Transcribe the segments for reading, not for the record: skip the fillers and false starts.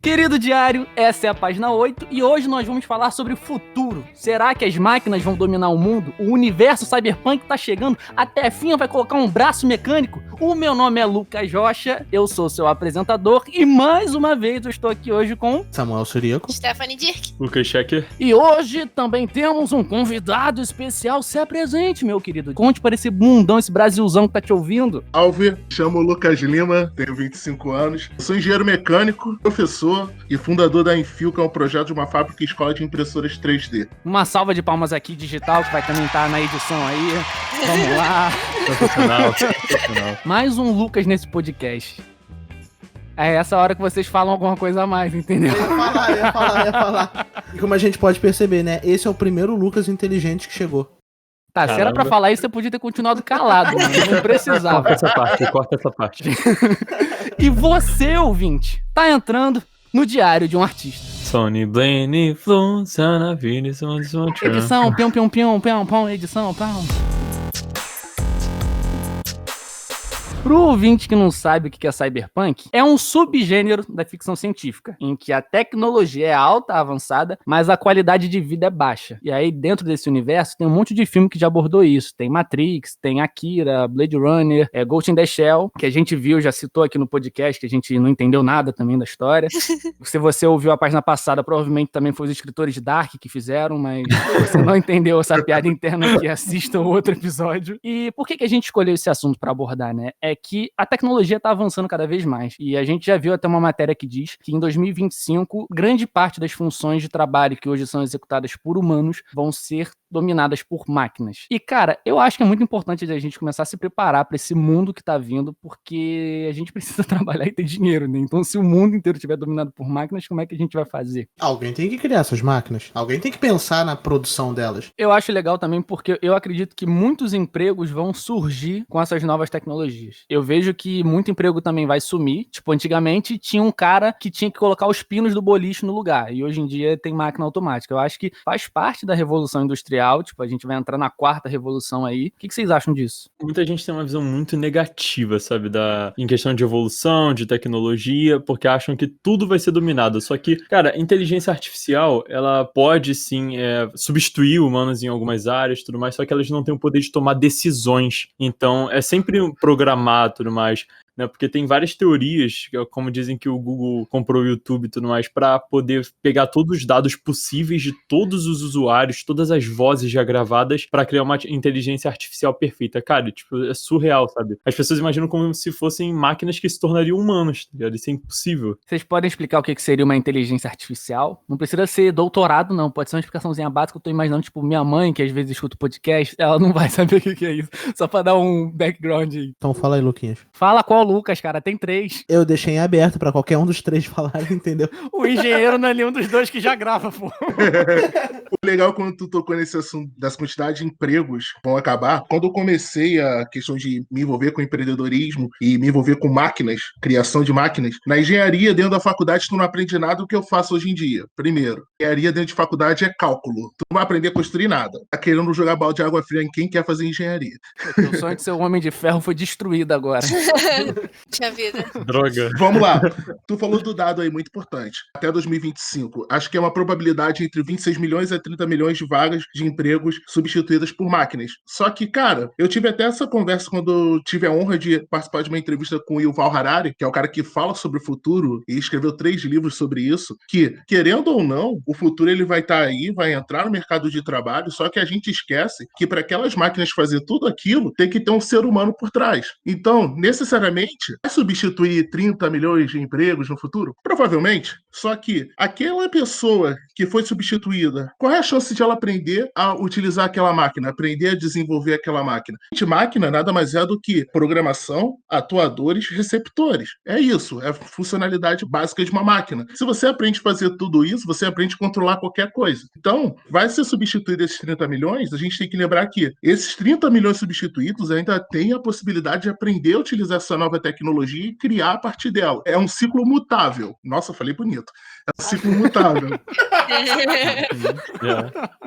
Querido diário, essa é a página 8 e hoje nós vamos falar sobre o futuro. Será que as máquinas vão dominar o mundo? O universo cyberpunk tá chegando? A Tefinha vai colocar um braço mecânico? O meu nome é Lucas Rocha, eu sou seu apresentador e mais uma vez eu estou aqui hoje com Samuel Suriaco, Stephanie Dirk, Lucas Checker. E hoje também temos um convidado especial. Se apresente, meu querido. Conte para esse mundão, esse Brasilzão que tá te ouvindo. Salve, chamo Lucas Lima, tenho 25 anos, sou engenheiro mecânico, professor e fundador da Enfio, que é um projeto de uma fábrica e escola de impressoras 3D. Uma salva de palmas aqui, digital, que vai também estar na edição aí. Vamos lá. Sensacional. Mais um Lucas nesse podcast. É essa hora que vocês falam alguma coisa a mais, entendeu? Eu ia falar. E como a gente pode perceber, né? Esse é o primeiro Lucas inteligente que chegou. Tá, se era pra falar isso, você podia ter continuado calado, mano. Não precisava. Corta essa parte. E você, ouvinte, tá entrando no diário de um artista. Sony Blaine, Flu, Sana, Vini, Son, Edição, pião, edição, pão. Pro ouvinte que não sabe o que é cyberpunk, é um subgênero da ficção científica, em que a tecnologia é alta, avançada, mas a qualidade de vida é baixa. E aí, dentro desse universo, tem um monte de filme que já abordou isso. Tem Matrix, tem Akira, Blade Runner, Ghost in the Shell, que a gente viu, já citou aqui no podcast, que a gente não entendeu nada também da história. Se você ouviu a página passada, provavelmente também foi os escritores de Dark que fizeram, mas se você não entendeu essa piada interna aqui, assista o outro episódio. E por que a gente escolheu esse assunto para abordar, né? É que a tecnologia está avançando cada vez mais. E a gente já viu até uma matéria que diz que em 2025, grande parte das funções de trabalho que hoje são executadas por humanos vão ser dominadas por máquinas. E, cara, eu acho que é muito importante a gente começar a se preparar para esse mundo que tá vindo, porque a gente precisa trabalhar e ter dinheiro, né? Então, se o mundo inteiro estiver dominado por máquinas, como é que a gente vai fazer? Alguém tem que criar essas máquinas. Alguém tem que pensar na produção delas. Eu acho legal também porque eu acredito que muitos empregos vão surgir com essas novas tecnologias. Eu vejo que muito emprego também vai sumir. Tipo, antigamente tinha um cara que tinha que colocar os pinos do boliche no lugar. E hoje em dia tem máquina automática. Eu acho que faz parte da revolução industrial. Tipo, a gente vai entrar na quarta revolução aí. O que vocês acham disso? Muita gente tem uma visão muito negativa, sabe, em questão de evolução, de tecnologia, porque acham que tudo vai ser dominado. Só que, cara, inteligência artificial, ela pode sim substituir humanos em algumas áreas, tudo mais, só que elas não têm o poder de tomar decisões. Então, é sempre programar, tudo mais. Né, porque tem várias teorias, como dizem que o Google comprou o YouTube e tudo mais, para poder pegar todos os dados possíveis de todos os usuários, todas as vozes já gravadas, para criar uma inteligência artificial perfeita. Cara, tipo, é surreal, sabe? As pessoas imaginam como se fossem máquinas que se tornariam humanos, tá ligado? Isso é impossível. Vocês podem explicar o que seria uma inteligência artificial? Não precisa ser doutorado, não. Pode ser uma explicaçãozinha básica. Eu tô imaginando, tipo, minha mãe, que às vezes escuta o podcast, ela não vai saber o que é isso. Só pra dar um background aí. Então fala aí, Luquinhas. Fala qual Lucas, cara, tem 3. Eu deixei em aberto pra qualquer um dos 3 falarem, entendeu? O engenheiro não é nenhum dos 2 que já grava, pô. O legal quando tu tocou nesse assunto das quantidades de empregos que vão acabar, quando eu comecei a questão de me envolver com empreendedorismo e me envolver com máquinas, criação de máquinas, na engenharia dentro da faculdade tu não aprende nada do que eu faço hoje em dia. Primeiro, engenharia dentro de faculdade é cálculo. Tu não vai aprender a construir nada. Tá querendo jogar balde de água fria em quem quer fazer engenharia. O sonho de ser um homem de ferro foi destruído agora. tinha vida. Droga. Vamos lá. Tu falou do dado aí muito importante. Até 2025. Acho que é uma probabilidade entre 26 milhões a 30 milhões de vagas de empregos substituídas por máquinas. Só que, cara, eu tive até essa conversa quando eu tive a honra de participar de uma entrevista com o Yuval Harari, que é o cara que fala sobre o futuro e escreveu 3 livros sobre isso, que, querendo ou não, o futuro ele vai estar aí, vai entrar no mercado de trabalho, só que a gente esquece que para aquelas máquinas fazer tudo aquilo, tem que ter um ser humano por trás. Então, necessariamente, vai substituir 30 milhões de empregos no futuro? Provavelmente. Só que aquela pessoa que foi substituída, qual é a chance de ela aprender a utilizar aquela máquina, aprender a desenvolver aquela máquina? De máquina nada mais é do que programação, atuadores, receptores. É isso, é a funcionalidade básica de uma máquina. Se você aprende a fazer tudo isso, você aprende a controlar qualquer coisa. Então, vai ser substituído esses 30 milhões, a gente tem que lembrar que esses 30 milhões substituídos ainda têm a possibilidade de aprender a utilizar essa nova tecnologia e criar a partir dela. É um ciclo mutável. Nossa, falei bonito. infinito. É um ciclo imutável. É.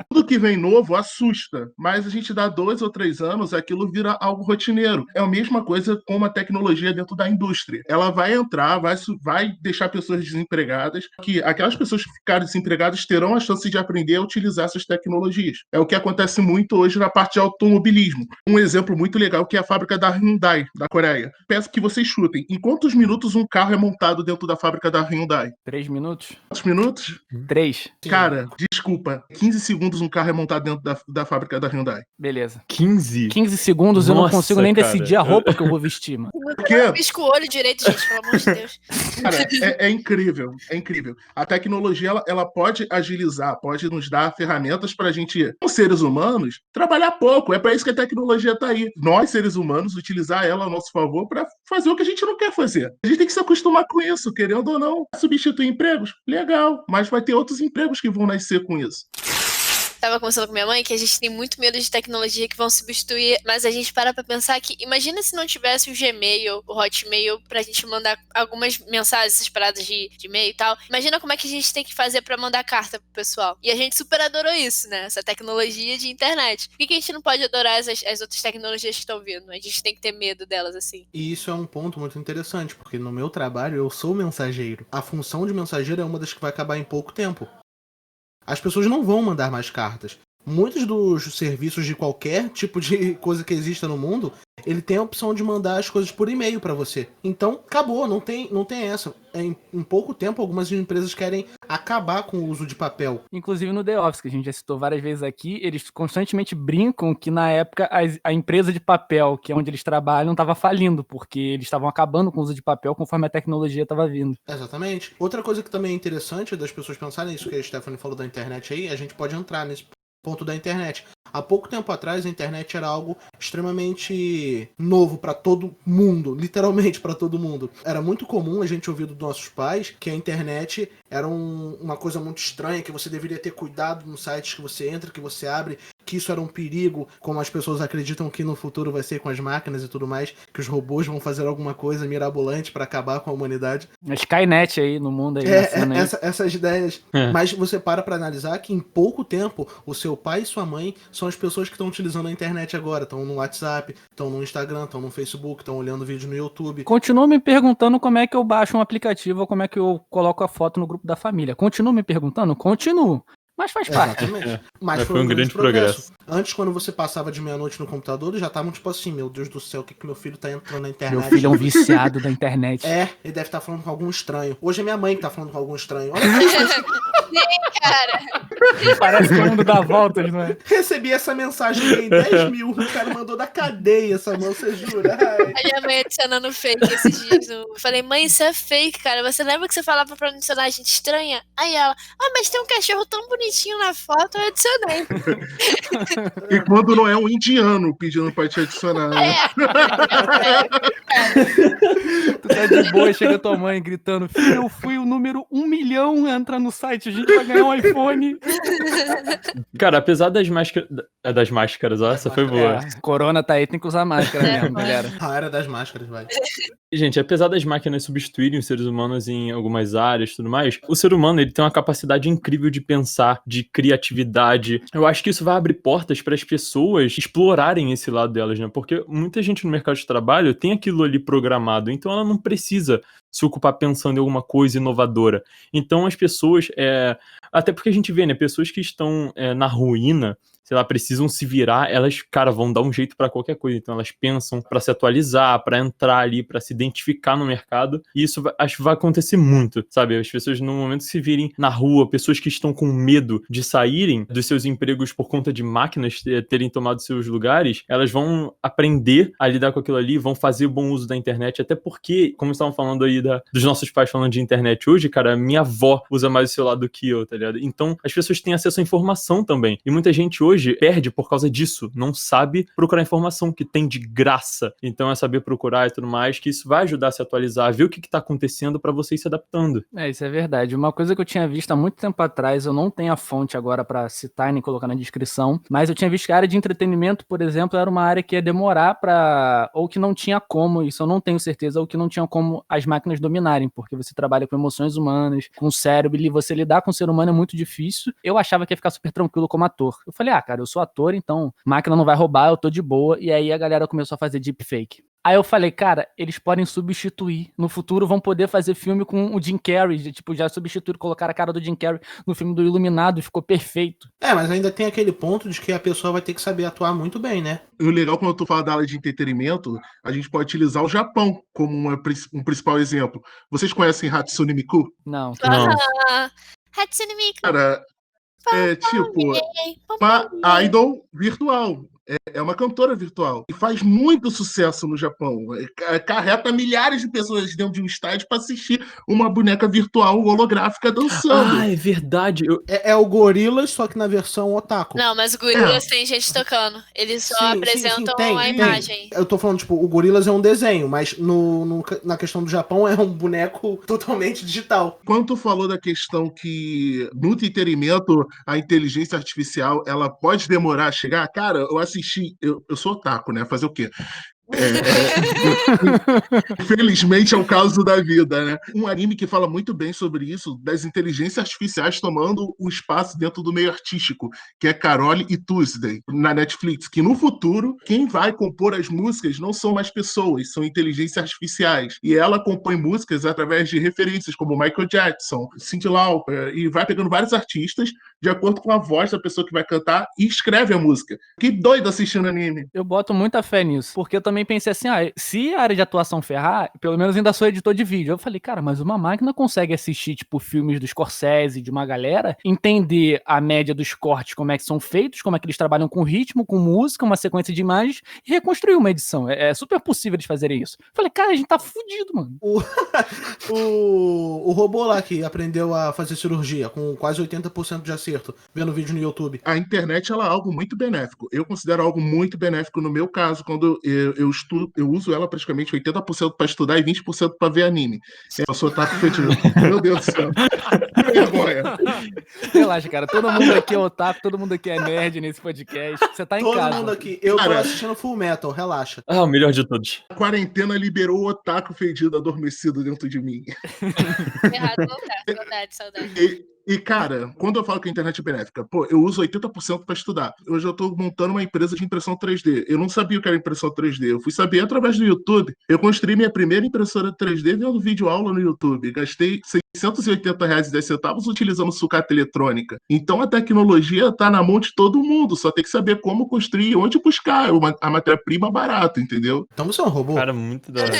Tudo que vem novo assusta, mas a gente dá 2 ou 3 anos, aquilo vira algo rotineiro. É a mesma coisa com a tecnologia dentro da indústria. Ela vai entrar, vai deixar pessoas desempregadas, que aquelas pessoas que ficarem desempregadas terão a chance de aprender a utilizar essas tecnologias. É o que acontece muito hoje na parte de automobilismo. Um exemplo muito legal que é a fábrica da Hyundai, da Coreia. Peço que vocês chutem. Em quantos minutos um carro é montado dentro da fábrica da Hyundai? 3 minutos? Quantos minutos? 3. Cara, desculpa. 15 segundos um carro é montado dentro da fábrica da Hyundai. Beleza. 15? 15 segundos eu não Nossa, consigo nem cara. decidir a roupa que eu vou vestir, mano. Por quê? Pisca o olho direito, gente, pelo amor de Deus. Cara, é incrível, é incrível. A tecnologia, ela pode agilizar, pode nos dar ferramentas para a gente, como seres humanos, trabalhar pouco. É para isso que a tecnologia está aí. Nós, seres humanos, utilizar ela a nosso favor para fazer o que a gente não quer fazer. A gente tem que se acostumar com isso, querendo ou não. Substituir empregos? Legal, mas vai ter outros empregos que vão nascer com isso. Tava conversando com minha mãe que a gente tem muito medo de tecnologia que vão substituir, mas a gente para pra pensar que, imagina se não tivesse o Gmail, o Hotmail, pra gente mandar algumas mensagens, essas paradas de e-mail e tal. Imagina como é que a gente tem que fazer pra mandar carta pro pessoal. E a gente super adorou isso, né? Essa tecnologia de internet. Por que a gente não pode adorar as outras tecnologias que estão vindo? A gente tem que ter medo delas, assim. E isso é um ponto muito interessante, porque no meu trabalho eu sou mensageiro. A função de mensageiro é uma das que vai acabar em pouco tempo. As pessoas não vão mandar mais cartas. Muitos dos serviços de qualquer tipo de coisa que exista no mundo, ele tem a opção de mandar as coisas por e-mail para você. Então, acabou, não tem essa. Em pouco tempo, algumas empresas querem acabar com o uso de papel. Inclusive no The Office, que a gente já citou várias vezes aqui, eles constantemente brincam que na época a empresa de papel, que é onde eles trabalham, estava falindo, porque eles estavam acabando com o uso de papel conforme a tecnologia estava vindo. Exatamente. Outra coisa que também é interessante das pessoas pensarem nisso que a Stephanie falou da internet aí, a gente pode entrar nesse ponto da internet. Há pouco tempo atrás, a internet era algo extremamente novo para todo mundo, literalmente para todo mundo. Era muito comum a gente ouvir dos nossos pais que a internet era uma coisa muito estranha, que você deveria ter cuidado nos sites que você entra, que você abre, que isso era um perigo, como as pessoas acreditam que no futuro vai ser com as máquinas e tudo mais, que os robôs vão fazer alguma coisa mirabolante para acabar com a humanidade. A Skynet aí no mundo aí. Essas ideias. Mas você para analisar que em pouco tempo o seu pai e sua mãe são as pessoas que estão utilizando a internet agora. Estão no WhatsApp, estão no Instagram, estão no Facebook, estão olhando vídeo no YouTube. Continuo me perguntando como é que eu baixo um aplicativo ou como é que eu coloco a foto no grupo da família. Continuo me perguntando? Continuo. Mas faz parte. Exatamente. Mas foi um grande progresso. Antes, quando você passava de meia-noite no computador, eles já estavam tipo assim, meu Deus do céu, o que meu filho tá entrando na internet? Meu filho é um viciado da internet. Ele deve estar falando com algum estranho. Hoje é minha mãe que tá falando com algum estranho. Olha isso. Cara, Parece que o mundo dá voltas, não é? Recebi essa mensagem aí em 10 mil. O cara mandou da cadeia essa mão, você jura? Ai. a minha mãe adicionando fake esses dias. Eu falei, mãe, isso é fake, cara. Você lembra que você falava pra adicionar gente estranha? Aí ela, mas tem um cachorro tão bonitinho na foto, eu adicionei. E quando não é um indiano pedindo pra te adicionar, né? Tu tá de boa, chega tua mãe gritando, filho, eu fui o número 1 milhão, entra no site, a gente vai ganhar um iPhone. Cara, apesar das máscaras, ó, essa foi boa. Corona tá aí, tem que usar máscara mesmo, galera. A era das máscaras, vai. Gente, apesar das máquinas substituírem os seres humanos em algumas áreas e tudo mais, o ser humano ele tem uma capacidade incrível de pensar, de criatividade. Eu acho que isso vai abrir portas para as pessoas explorarem esse lado delas, né? Porque muita gente no mercado de trabalho tem aquilo ali programado, então ela não precisa se ocupar pensando em alguma coisa inovadora. Então as pessoas, até porque a gente vê, né, pessoas que estão na ruína, sei lá, precisam se virar, elas, cara, vão dar um jeito pra qualquer coisa. Então elas pensam pra se atualizar, pra entrar ali, pra se identificar no mercado. E isso acho que vai acontecer muito, sabe? As pessoas, no momento que se virem na rua, pessoas que estão com medo de saírem dos seus empregos por conta de máquinas terem tomado seus lugares, elas vão aprender a lidar com aquilo ali, vão fazer bom uso da internet, até porque, como estavam falando aí dos nossos pais falando de internet hoje, cara, minha avó usa mais o celular do que eu, tá ligado? Então as pessoas têm acesso à informação também. E muita gente hoje hoje perde por causa disso, não sabe procurar informação que tem de graça. Então é saber procurar e tudo mais, que isso vai ajudar a se atualizar, ver o que tá acontecendo pra você ir se adaptando. Isso é verdade. Uma coisa que eu tinha visto há muito tempo atrás, eu não tenho a fonte agora pra citar e nem colocar na descrição, mas eu tinha visto que a área de entretenimento, por exemplo, era uma área que ia demorar pra... ou que não tinha como, isso eu não tenho certeza, ou que não tinha como as máquinas dominarem, porque você trabalha com emoções humanas, com o cérebro, e você lidar com o ser humano é muito difícil. Eu achava que ia ficar super tranquilo como ator. Eu falei, cara, eu sou ator, então máquina não vai roubar, eu tô de boa. E aí a galera começou a fazer deepfake. Aí eu falei, cara, eles podem substituir. No futuro vão poder fazer filme com o Jim Carrey, tipo, já substituir, colocar a cara do Jim Carrey no filme do Iluminado, ficou perfeito. Mas ainda tem aquele ponto de que a pessoa vai ter que saber atuar muito bem, né? E o legal, quando tu fala da área de entretenimento, a gente pode utilizar o Japão como um principal exemplo. Vocês conhecem Hatsune Miku? Não. Hatsune Miku. Cara, é tipo uma idol virtual. É uma cantora virtual. E faz muito sucesso no Japão. Carreta milhares de pessoas dentro de um estádio para assistir uma boneca virtual holográfica dançando. É verdade. É o Gorillaz, só que na versão otaku. Não, mas o Gorillaz tem gente tocando. Eles só apresentam a imagem. Eu tô falando, tipo, o Gorillaz é um desenho, mas na questão do Japão é um boneco totalmente digital. Quando tu falou da questão que no entretenimento a inteligência artificial ela pode demorar a chegar, cara, eu sou otaku, né? Fazer o quê? Infelizmente é o caso da vida, né? Um anime que fala muito bem sobre isso, das inteligências artificiais tomando o espaço dentro do meio artístico, que é Carole e Tuesday, na Netflix, que no futuro, quem vai compor as músicas não são mais pessoas, são inteligências artificiais. E ela compõe músicas através de referências como Michael Jackson, Cyndi Lauper, e vai pegando vários artistas de acordo com a voz da pessoa que vai cantar e escreve a música. Que doido assistindo anime. Eu boto muita fé nisso, porque eu também pensei assim, se a área de atuação ferrar, pelo menos ainda sou editor de vídeo. Eu falei, cara, mas uma máquina consegue assistir, tipo, filmes do Scorsese, de uma galera, entender a média dos cortes, como é que são feitos, como é que eles trabalham com ritmo, com música, uma sequência de imagens, e reconstruir uma edição. É super possível eles fazerem isso. Eu falei, cara, a gente tá fudido, mano. O robô lá que aprendeu a fazer cirurgia com quase 80% de acerto, vendo vídeo no YouTube. A internet ela é algo muito benéfico. Eu considero algo muito benéfico no meu caso, quando eu uso ela praticamente 80% para estudar e 20% para ver anime. Eu sou otaku fedido. Meu Deus do céu. Que vergonha. Relaxa, cara. Todo mundo aqui é otaku, todo mundo aqui é nerd nesse podcast. Você tá em casa. Todo mundo aqui. Eu tô assistindo Full Metal, relaxa. O melhor de todos. A quarentena liberou o otaku fedido adormecido dentro de mim. Errado não tá. Saudade. E, cara, quando eu falo que a internet é benéfica, eu uso 80% para estudar. Hoje eu tô montando uma empresa de impressão 3D. Eu não sabia o que era impressão 3D. Eu fui saber através do YouTube. Eu construí minha primeira impressora 3D vendo vídeo aula no YouTube. Gastei R$680,10 utilizando sucata eletrônica. Então a tecnologia tá na mão de todo mundo. Só tem que saber como construir e onde buscar a matéria-prima barata, entendeu? Então você é um robô? Cara, muito da hora.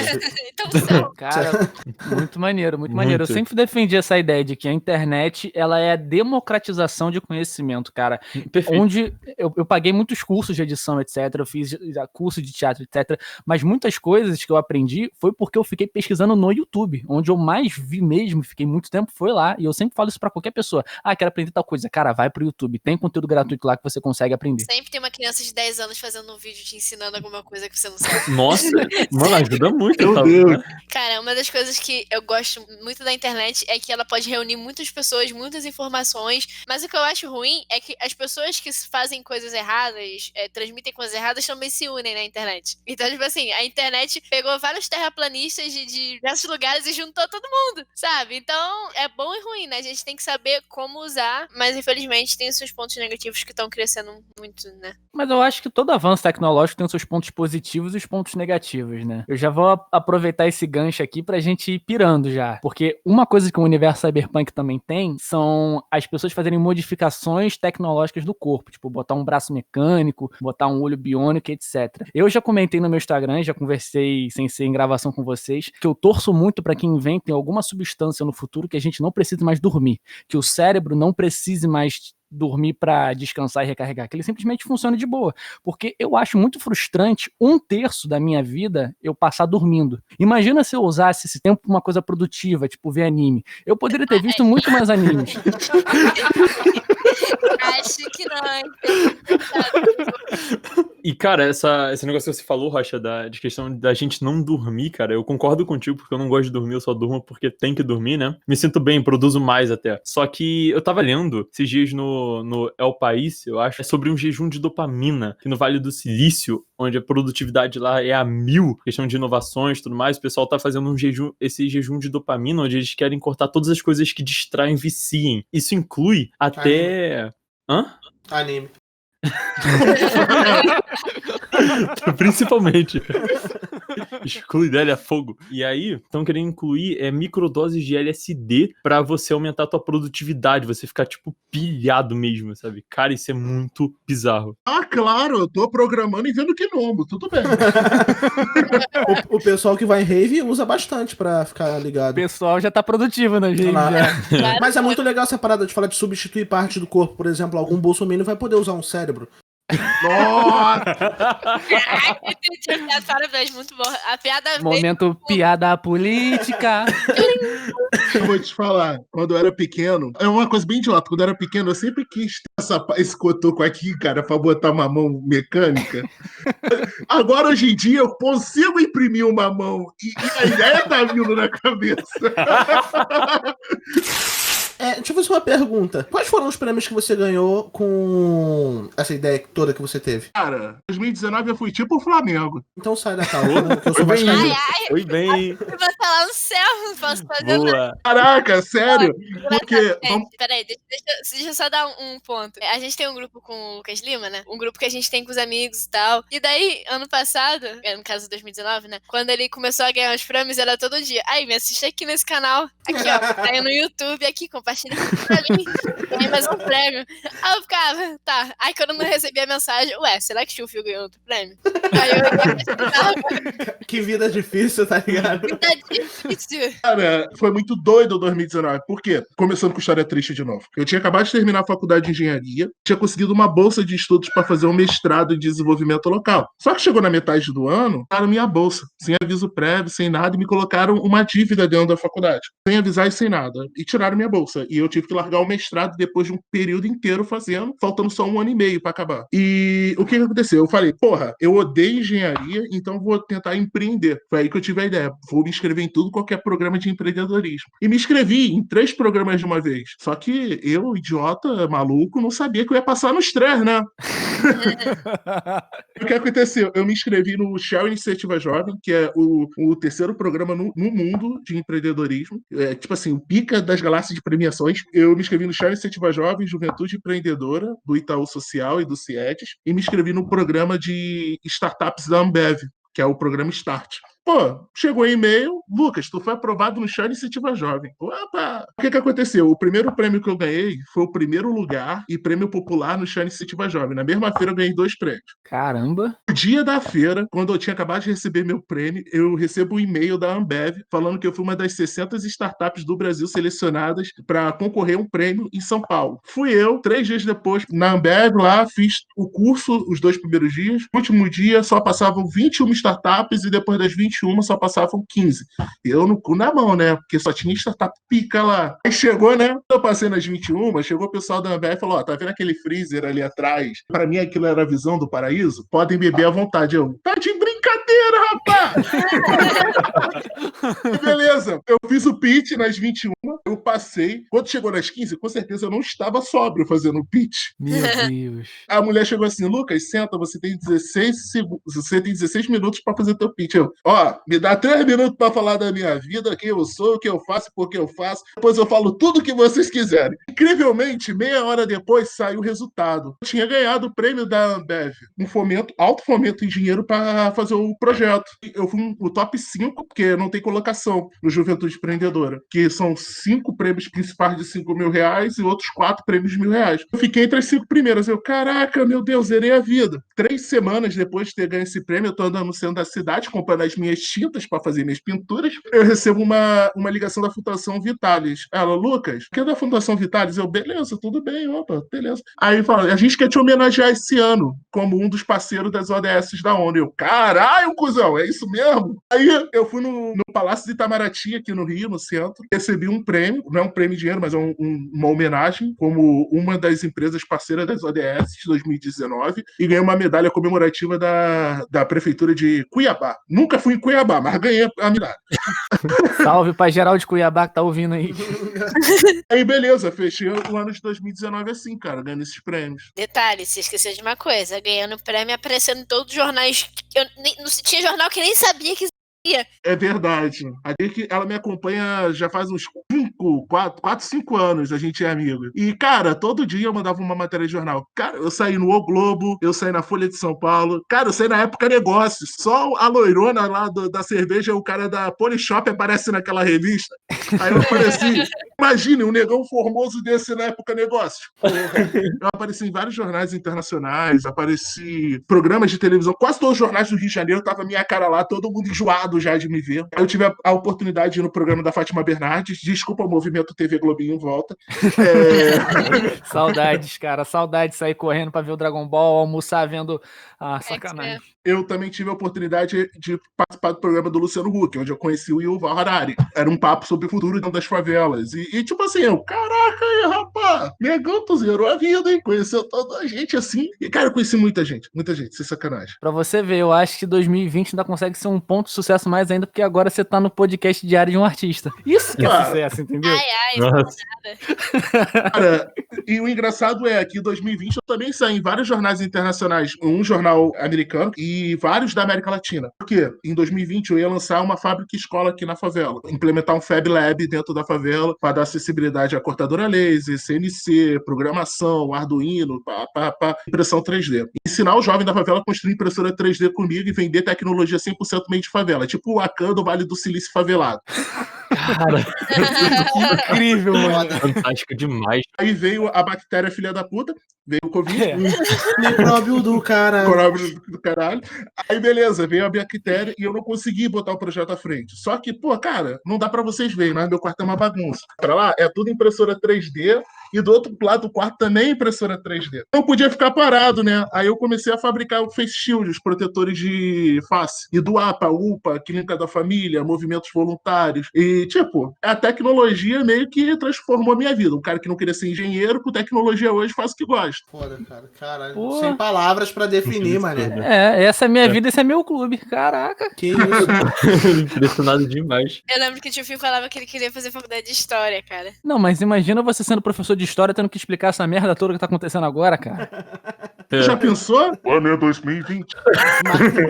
Então você é Cara, muito maneiro, muito maneiro. Eu sempre defendi essa ideia de que a internet, ela é a democratização de conhecimento, cara. Perfeito. Onde eu paguei muitos cursos de edição, etc. Eu fiz curso de teatro, etc. Mas muitas coisas que eu aprendi foi porque eu fiquei pesquisando no YouTube. Onde eu mais vi mesmo, fiquei muito tempo, foi lá. E eu sempre falo isso pra qualquer pessoa. Quero aprender tal coisa. Cara, vai pro YouTube. Tem conteúdo gratuito lá que você consegue aprender. Sempre tem uma criança de 10 anos fazendo um vídeo te ensinando alguma coisa que você não sabe. Nossa, mano, ajuda muito. Meu tá? Deus. Cara, uma das coisas que eu gosto muito da internet é que ela pode reunir muitas pessoas, muitas informações, mas o que eu acho ruim é que as pessoas que fazem coisas erradas, transmitem coisas erradas, também se unem na internet. Então, tipo assim, a internet pegou vários terraplanistas de diversos lugares e juntou todo mundo, sabe? Então, é bom e ruim, né? A gente tem que saber como usar, mas infelizmente tem os seus pontos negativos que estão crescendo muito, né? Mas eu acho que todo avanço tecnológico tem os seus pontos positivos e os pontos negativos, né? Eu já vou aproveitar esse gancho aqui pra gente ir pirando já. Porque uma coisa que o universo cyberpunk também tem são as pessoas fazerem modificações tecnológicas do corpo. Tipo, botar um braço mecânico, botar um olho biônico, etc. Eu já comentei no meu Instagram, já conversei sem ser em gravação com vocês, que eu torço muito pra que inventem alguma substância no futuro que a gente não precise mais dormir. Que o cérebro não precise mais dormir pra descansar e recarregar, que ele simplesmente funciona de boa, porque eu acho muito frustrante 1/3 da minha vida eu passar dormindo. Imagina se eu usasse esse tempo pra uma coisa produtiva, tipo ver anime. Eu poderia ter visto muito mais animes. Acho que não, hein? E, cara, esse negócio que você falou, Rocha, de questão da gente não dormir, cara, eu concordo contigo, porque eu não gosto de dormir, eu só durmo porque tem que dormir, né? Me sinto bem, produzo mais até. Só que eu tava lendo esses dias no El País, eu acho, sobre um jejum de dopamina, que no Vale do Silício, onde a produtividade lá é a 1000, questão de inovações e tudo mais, o pessoal tá fazendo esse jejum de dopamina, onde eles querem cortar todas as coisas que distraem, viciem. Isso inclui até... Hã? Anime. Principalmente. Exclui dele a fogo. E aí, estão querendo incluir microdoses de LSD pra você aumentar a tua produtividade, você ficar, tipo, pilhado mesmo, sabe? Cara, isso é muito bizarro. Ah, claro, eu tô programando e vendo Gnomo, tudo bem. O pessoal que vai em rave usa bastante pra ficar O ligado. pessoal já tá produtivo na gente. Ah, Já. Mas é muito legal essa parada de falar de substituir parte do corpo. Por exemplo, algum bolsominion vai poder usar um cérebro. Nossa! Parabéns, muito bom. A piada veio. Momento piada política. Eu vou te falar, quando eu era pequeno, é uma coisa bem idiota, quando eu era pequeno eu sempre quis ter esse cotoco aqui, cara, pra botar uma mão mecânica. Agora, hoje em dia, eu consigo imprimir uma mão e a ideia tá vindo na cabeça. Deixa eu fazer uma pergunta. Quais foram os prêmios que você ganhou com essa ideia toda que você teve? Cara, 2019 eu fui tipo o Flamengo. Então sai da calma, que eu sou Foi bem. vascaíno. Foi bem. Eu vou estar lá no céu, não posso fazer nada. Boa. Caraca, sério? Porque... Gente, peraí, deixa eu só dar um ponto. A gente tem um grupo com o Lucas Lima, né? Um grupo que a gente tem com os amigos e tal. E daí, ano passado, no caso 2019, né? Quando ele começou a ganhar os prêmios, era todo dia. Aí, me assiste aqui nesse canal. Aqui, ó. Tá aí no YouTube, aqui, compartilha aqui pra mim. Ganhei mais um prêmio. Aí eu ficava, tá. Aí quando eu não recebi a mensagem, ué, será que o Chufio ganhou outro prêmio? Aí eu ia Que vida difícil, tá ligado? Vida difícil. Cara, foi muito doido 2019. Por quê? Começando com história triste de novo. Eu tinha acabado de terminar a faculdade de engenharia, tinha conseguido uma bolsa de estudos para fazer um mestrado em desenvolvimento local. Só que chegou na metade do ano, tiraram minha bolsa, sem aviso prévio, sem nada, e me colocaram uma dívida dentro da faculdade. Sem avisar e sem nada. E tiraram minha bolsa. E eu tive que largar o mestrado depois de um período inteiro fazendo, faltando só 1 ano e meio para acabar. E o que aconteceu? Eu falei, porra, eu odeio engenharia, então vou tentar empreender. Foi aí que eu tive a ideia. Vou me inscrever em tudo, qualquer programa de empreendedorismo. E me inscrevi em 3 programas de uma vez. Só que eu, idiota, maluco, não sabia que eu ia passar no estresse, né? O que aconteceu? Eu me inscrevi no Shell Iniciativa Jovem, que é o 3º programa no mundo de empreendedorismo. É tipo assim, o pica das galáxias de premiações. Eu me inscrevi no Shell Iniciativa Jovem, Juventude Empreendedora, do Itaú Social e do CIETES, e me inscrevi no programa de startups da Ambev, que é o programa Start. Pô, chegou um e-mail, Lucas, tu foi aprovado no Shell Iniciativa Jovem. Opa! O que aconteceu? O primeiro prêmio que eu ganhei foi o primeiro lugar e prêmio popular no Shell Iniciativa Jovem. Na mesma feira eu ganhei 2 prêmios. Caramba. No dia da feira, quando eu tinha acabado de receber meu prêmio, eu recebo um e-mail da Ambev falando que eu fui uma das 60 startups do Brasil selecionadas para concorrer a um prêmio em São Paulo. Fui eu, 3 dias depois, na Ambev, lá, fiz o curso os 2 primeiros dias. No último dia, só passavam 21 startups e depois das 21 só passavam 15. Eu no cu na mão, né? Porque só tinha startup pica lá. Aí chegou, né? Eu passei nas 21, chegou o pessoal da Ambev e falou, ó, tá vendo aquele freezer ali atrás? Pra mim aquilo era a visão do paraíso. Podem beber à vontade. Eu, tá de brincadeira, rapaz! Beleza. Eu fiz o pitch nas 21, eu passei. Quando chegou nas 15, com certeza eu não estava sóbrio fazendo o pitch. Meu Deus. A mulher chegou assim, Lucas, senta, você tem 16 minutos pra fazer teu pitch. Eu, ó, me dá 3 minutos pra falar da minha vida, quem eu sou, o que eu faço, por que eu faço. Depois eu falo tudo o que vocês quiserem. Incrivelmente, meia hora depois saiu o resultado. Eu tinha ganhado o prêmio da Ambev, um fomento, alto fomento em dinheiro para fazer o projeto. Eu fui o top 5, porque não tem colocação no Juventude Empreendedora, que são 5 prêmios principais de R$5.000 e outros 4 prêmios de R$1.000. Eu fiquei entre as 5 primeiras. Eu, caraca, meu Deus, zerei a vida. 3 semanas depois de ter ganho esse prêmio, eu tô andando no centro da cidade, comprando as minhas tintas para fazer minhas pinturas. Eu recebo uma ligação da Fundação Vitalis. Ela, Lucas, que é da Fundação Vitalis? Eu, beleza, tudo bem, opa, beleza. Aí fala, a gente quer te homenagear esse ano como um dos parceiros das ODS da ONU. Eu, caralho, cuzão, é isso mesmo? Aí eu fui no Palácio de Itamaraty, aqui no Rio, no centro, recebi um prêmio, não é um prêmio de dinheiro, mas é uma homenagem, como uma das empresas parceiras das ODS de 2019, e ganhei uma medalha comemorativa da Prefeitura de Cuiabá. Nunca fui em Cuiabá, mas ganhei a medalha. Salve pra geral de Cuiabá que tá ouvindo aí. Aí, beleza, fechei o ano de 2019 assim, cara, ganhando esses prêmios. Detalhe, você esqueceu de uma coisa, ganhando prêmio aparecendo em todos os jornais. Não tinha jornal que nem sabia que existia. É verdade. A que ela me acompanha já faz uns 5 anos, a gente é amigo. E, cara, todo dia eu mandava uma matéria de jornal. Cara, eu saí no O Globo, eu saí na Folha de São Paulo. Cara, eu saí na época Negócios. Só a loirona lá da cerveja, o cara da Polishop aparece naquela revista. Aí eu apareci. Imagine, um negão formoso desse na época Negócios. Eu apareci em vários jornais internacionais, apareci em programas de televisão. Quase todos os jornais do Rio de Janeiro tava minha cara lá, todo mundo enjoado já de me ver. Eu tive a oportunidade de ir no programa da Fátima Bernardes. Desculpa o movimento TV Globinho em volta. Saudades, cara. Saudades de sair correndo pra ver o Dragon Ball, almoçar vendo... Ah, sacanagem. Eu também tive a oportunidade de participar do programa do Luciano Huck, onde eu conheci o Yuval Harari. Era um papo sobre o futuro das favelas. E tipo assim, eu, caraca aí, rapaz, negão, tu zerou a vida, hein? Conheceu toda a gente assim. E, cara, eu conheci muita gente, sem sacanagem. Pra você ver, eu acho que 2020 ainda consegue ser um ponto de sucesso mais ainda, porque agora você tá no podcast diário de um artista. Isso que é sucesso, entendeu? Cara, e o engraçado é que em 2020 eu também saí em vários jornais internacionais, um jornal americano e vários da América Latina. Por quê? Em 2020 eu ia lançar uma fábrica escola aqui na favela, implementar um Fab Lab dentro da favela para dar acessibilidade à cortadora laser, CNC, programação, Arduino, impressão 3D. Ensinar o jovem da favela a construir impressora 3D comigo e vender tecnologia 100% meio de favela, tipo o Wakanda, o Vale do Silício favelado. Cara, que incrível, mano. Fantástico demais. Aí veio a bactéria filha da puta, veio o Covid. Micróbio do caralho. Micróbio do caralho. Aí, beleza, veio a bactéria e eu não consegui botar o projeto à frente. Só que, pô, cara, não dá pra vocês verem, mas meu quarto é uma bagunça. Pra lá, é tudo impressora 3D e do outro lado do quarto também é impressora 3D. Não podia ficar parado, né? Aí eu comecei a fabricar o face shield, os protetores de face. E doar pra UPA, Clínica da Família, movimentos voluntários. E, tipo, a tecnologia meio que transformou a minha vida. Um cara que não queria ser engenheiro, com tecnologia hoje faz o que gosta. Foda, cara. Caralho. Pô. Sem palavras pra definir, mané. Essa é minha vida, esse é meu clube. Caraca. Que isso? Impressionado demais. Eu lembro que o tio Fio falava que ele queria fazer faculdade de história, cara. Não, mas imagina você sendo professor de história tendo que explicar essa merda toda que tá acontecendo agora, cara. Já pensou? O ano é 2020.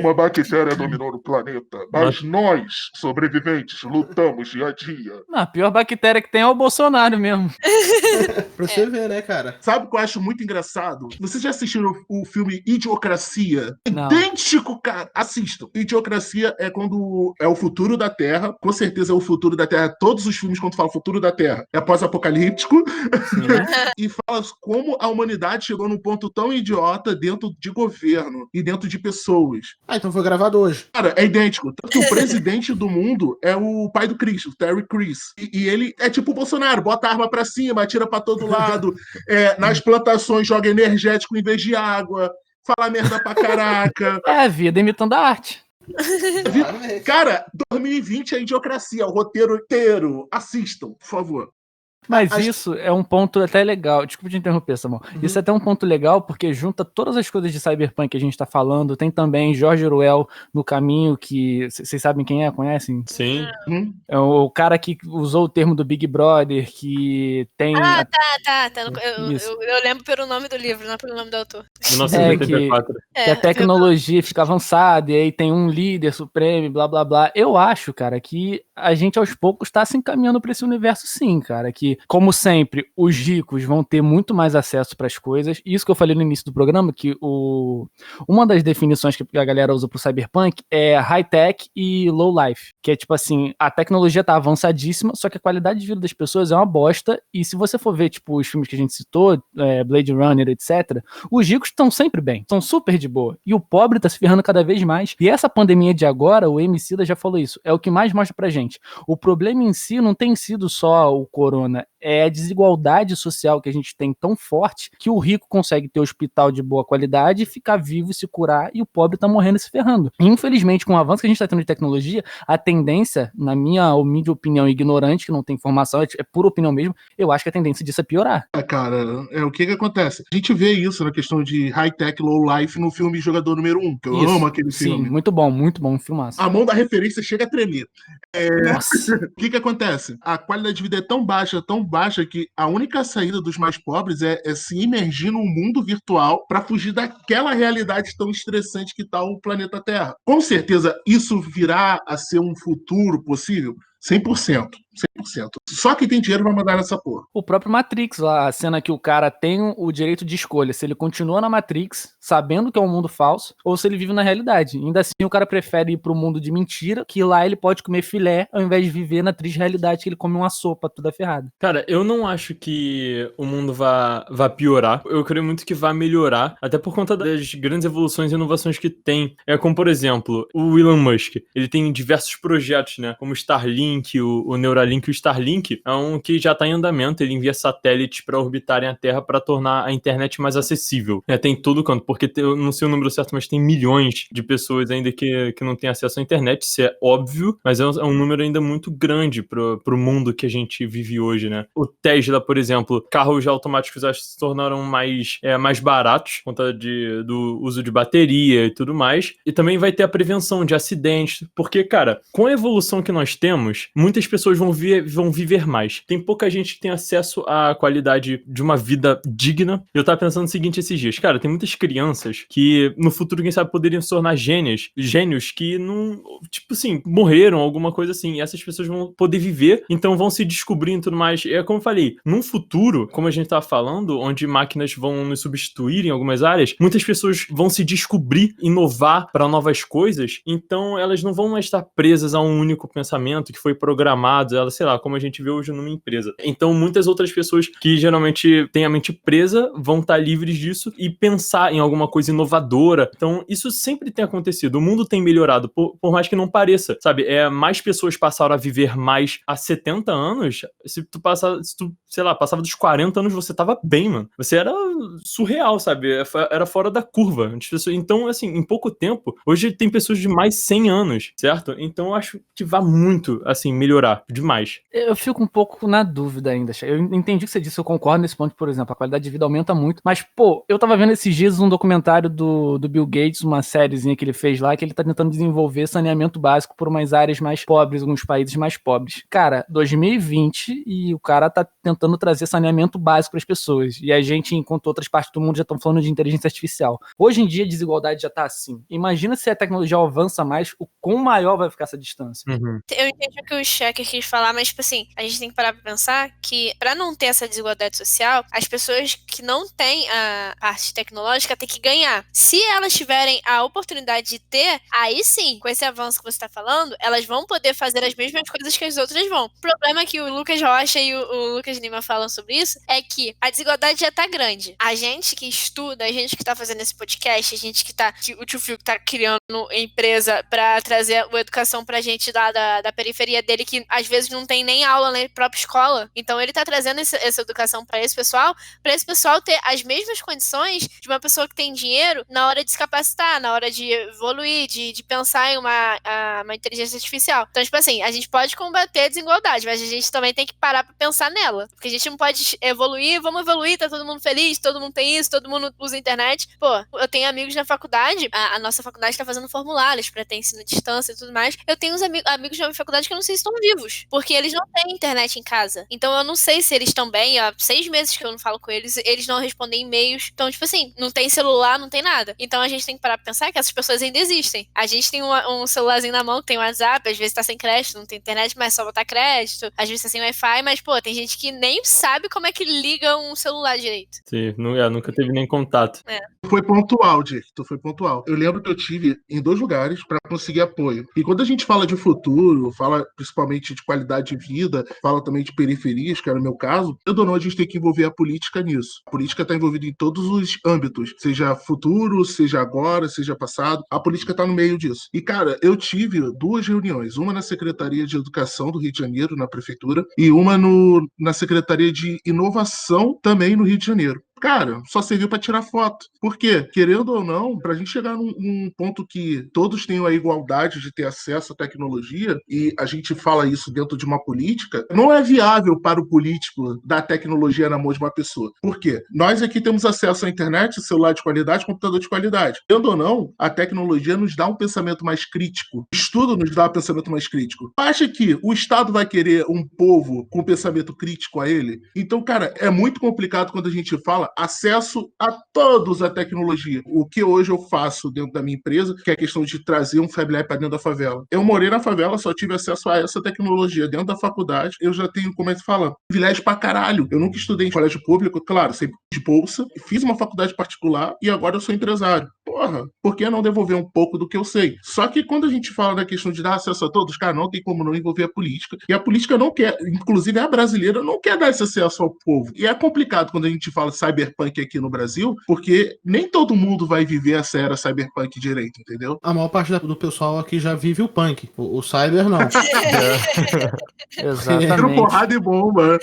Uma bactéria dominou o planeta. Mas nós, sobreviventes, lutamos dia a dia. Não, a pior bactéria que tem é o Bolsonaro mesmo. Pra você ver, né, cara? Sabe o que eu acho muito engraçado? Vocês já assistiram o filme Idiocracia? Não. Idêntico, cara. Assistam. Idiocracia é quando é o futuro da Terra. Com certeza é o futuro da Terra. Todos os filmes, quando falam futuro da Terra, é pós-apocalíptico. E fala como a humanidade chegou num ponto tão idiota dentro de governo e dentro de pessoas. Ah, então foi gravado hoje. Cara, é idêntico. Tanto que o presidente do mundo é o pai do Chris, o Terry Crews. E ele é tipo o Bolsonaro, bota a arma pra cima, atira pra todo lado, nas plantações joga energético em vez de água, fala merda pra caraca. É a vida imitando a arte. Cara, 2020 é Idiocracia, o roteiro inteiro. Assistam, por favor. Mas isso é um ponto até legal. Desculpa te interromper, Samuel. Isso é até um ponto legal porque junta todas as coisas de cyberpunk que a gente tá falando. Tem também George Orwell no caminho, que vocês sabem quem é? Conhecem? Sim. É o cara que usou o termo do Big Brother, que tem... Tá. Isso. Eu lembro pelo nome do livro, não pelo nome do autor. 1984. Que a tecnologia fica avançada e aí tem um líder supremo, blá blá blá. Eu acho, cara, que a gente aos poucos tá se encaminhando pra esse universo sim, cara, que como sempre, os ricos vão ter muito mais acesso para as coisas. Isso que eu falei no início do programa, que uma das definições que a galera usa pro cyberpunk é high-tech e low-life, que é tipo assim, a tecnologia tá avançadíssima, só que a qualidade de vida das pessoas é uma bosta, e se você for ver, tipo, os filmes que a gente citou, Blade Runner, etc., os ricos estão sempre bem, são super de boa. E o pobre tá se ferrando cada vez mais. E essa pandemia de agora, o Emicida já falou isso, é o que mais mostra pra gente. O problema em si não tem sido só o corona, é a desigualdade social que a gente tem tão forte que o rico consegue ter hospital de boa qualidade, ficar vivo e se curar, e o pobre tá morrendo e se ferrando. E, infelizmente, com o avanço que a gente tá tendo de tecnologia, a tendência, na minha humilde opinião ignorante, que não tem informação, é pura opinião mesmo, eu acho que a tendência disso é piorar. Cara, o que acontece? A gente vê isso na questão de high-tech, low-life no filme Jogador Número 1, que eu amo aquele filme. Sim, muito bom, um filmaço. A mão da referência chega a tremer. Nossa. O que acontece? A qualidade de vida é tão baixa, que a única saída dos mais pobres é se imergir num mundo virtual para fugir daquela realidade tão estressante que tá o planeta Terra. Com certeza, isso virá a ser um futuro possível? 100%. Só quem tem dinheiro vai mandar nessa porra. O próprio Matrix, lá, a cena que o cara tem o direito de escolha, se ele continua na Matrix, sabendo que é um mundo falso, ou se ele vive na realidade. Ainda assim, o cara prefere ir pro mundo de mentira, que lá ele pode comer filé, ao invés de viver na triste realidade que ele come uma sopa toda ferrada. Cara, eu não acho que o mundo vá piorar. Eu creio muito que vai melhorar, até por conta das grandes evoluções e inovações que tem. Como, por exemplo, o Elon Musk. Ele tem diversos projetos, né? Como o Starlink, o Neuralink e o Starlink. É um que já está em andamento. Ele envia satélites para orbitarem a Terra para tornar a internet mais acessível. Tem todo canto, porque eu não sei o número certo, mas tem milhões de pessoas ainda que não têm acesso à internet. Isso é óbvio, mas é um número ainda muito grande pro mundo que a gente vive hoje, né? O Tesla, por exemplo, carros automáticos acho que se tornaram mais baratos por conta do uso de bateria e tudo mais. E também vai ter a prevenção de acidentes, porque, cara, com a evolução que nós temos, muitas pessoas vão viver mais. Tem pouca gente que tem acesso à qualidade de uma vida digna. Eu tava pensando o seguinte esses dias, cara, tem muitas crianças que no futuro, quem sabe, poderiam se tornar gênios que não, tipo assim, morreram, alguma coisa assim. E essas pessoas vão poder viver, então vão se descobrindo e tudo mais. É como eu falei, num futuro, como a gente tava falando, onde máquinas vão nos substituir em algumas áreas, muitas pessoas vão se descobrir, inovar para novas coisas, então elas não vão mais estar presas a um único pensamento que foi programado, ela, sei lá, como a gente vê hoje numa empresa. Então muitas outras pessoas que geralmente têm a mente presa vão estar livres disso e pensar em alguma coisa inovadora. Então isso sempre tem acontecido, o mundo tem melhorado, por mais que não pareça, sabe? Mais pessoas passaram a viver mais há 70 anos, se tu, sei lá, passava dos 40 anos, você tava bem, mano. Você era surreal, sabe? Era fora da curva. Então, assim, em pouco tempo, hoje tem pessoas de mais 100 anos, certo? Então eu acho que vai muito, assim, melhorar demais. Eu fico um pouco na dúvida ainda. Eu entendi o que você disse, eu concordo nesse ponto, por exemplo, a qualidade de vida aumenta muito, mas, pô, eu tava vendo esses dias um documentário do Bill Gates, uma sériezinha que ele fez lá, que ele tá tentando desenvolver saneamento básico por umas áreas mais pobres, alguns países mais pobres. Cara, 2020 e o cara tá tentando trazer saneamento básico para as pessoas. E a gente, enquanto outras partes do mundo já estão falando de inteligência artificial. Hoje em dia a desigualdade já tá assim. Imagina se a tecnologia avança mais, o quão maior vai ficar essa distância. Uhum. Eu entendi o que o Checker quis falar, mas, tipo assim, a gente tem que parar pra pensar que, pra não ter essa desigualdade social, as pessoas que não têm a parte tecnológica têm que ganhar. Se elas tiverem a oportunidade de ter, aí sim, com esse avanço que você tá falando, elas vão poder fazer as mesmas coisas que as outras vão. O problema é que o Lucas Rocha e o Lucas Lima falam sobre isso, é que a desigualdade já tá grande. A gente que estuda, a gente que tá fazendo esse podcast, a gente que o tio Phil que tá criando empresa pra trazer a educação pra gente lá da periferia dele, que às vezes não tem nem aula na própria escola. Então ele tá trazendo essa educação pra esse pessoal ter as mesmas condições de uma pessoa que tem dinheiro na hora de se capacitar, na hora de evoluir, de pensar em uma inteligência artificial. Então, tipo assim, a gente pode combater a desigualdade, mas a gente também tem que parar pra pensar nela. Porque a gente não pode evoluir, vamos evoluir, tá todo mundo feliz, todo mundo tem isso, todo mundo usa internet. Pô, eu tenho amigos na faculdade, a nossa faculdade tá fazendo formulários pra ter ensino à distância e tudo mais. Eu tenho uns amigos na minha faculdade que eu não sei se estão vivos, porque eles não têm internet em casa. Então eu não sei se eles estão bem, há 6 meses que eu não falo com eles, eles não respondem e-mails. Então, tipo assim, não tem celular, não tem nada. Então a gente tem que parar pra pensar que essas pessoas ainda existem. A gente tem um celularzinho na mão, que tem um WhatsApp, às vezes tá sem crédito, não tem internet, mas só botar crédito. Às vezes tá sem Wi-Fi, mas, pô, tem gente que nem sabe como é que liga um celular direito. Sim, Nunca teve nem contato. Foi pontual, Dick. Tu foi pontual. Eu lembro que eu tive em 2 lugares para conseguir apoio. E quando a gente fala de futuro, fala principalmente de qualidade de vida, fala também de periferias, que era o meu caso, eu ou não, a gente tem que envolver a política nisso. A política está envolvida em todos os âmbitos, seja futuro, seja agora, seja passado. A política está no meio disso. E, cara, eu tive 2 reuniões, uma na Secretaria de Educação do Rio de Janeiro, na Prefeitura, e uma na Secretaria de Inovação, também no Rio de Janeiro. Cara, só serviu para tirar foto. Por quê? Querendo ou não, para a gente chegar num ponto que todos tenham a igualdade de ter acesso à tecnologia, e a gente fala isso dentro de uma política, não é viável para o político dar tecnologia na mão de uma pessoa. Por quê? Nós aqui temos acesso à internet, celular de qualidade, computador de qualidade. Querendo ou não, a tecnologia nos dá um pensamento mais crítico. O estudo nos dá um pensamento mais crítico. Acha que o Estado vai querer um povo com pensamento crítico a ele? Então, cara, é muito complicado quando a gente fala acesso a todos a tecnologia. O que hoje eu faço dentro da minha empresa, que é a questão de trazer um Fab Lab para dentro da favela. Eu morei na favela, só tive acesso a essa tecnologia. Dentro da faculdade, eu já tenho, como é que fala, privilégio pra caralho. Eu nunca estudei em colégio público, claro, sempre de bolsa, fiz uma faculdade particular e agora eu sou empresário. Porra, por que não devolver um pouco do que eu sei? Só que quando a gente fala da questão de dar acesso a todos, cara, não tem como não envolver a política. E a política não quer, inclusive a brasileira, não quer dar esse acesso ao povo. E é complicado quando a gente fala cyberpunk aqui no Brasil, porque nem todo mundo vai viver essa era cyberpunk direito, entendeu? A maior parte do pessoal aqui já vive o punk. O cyber não. Tiro Exatamente. porrada e bomba.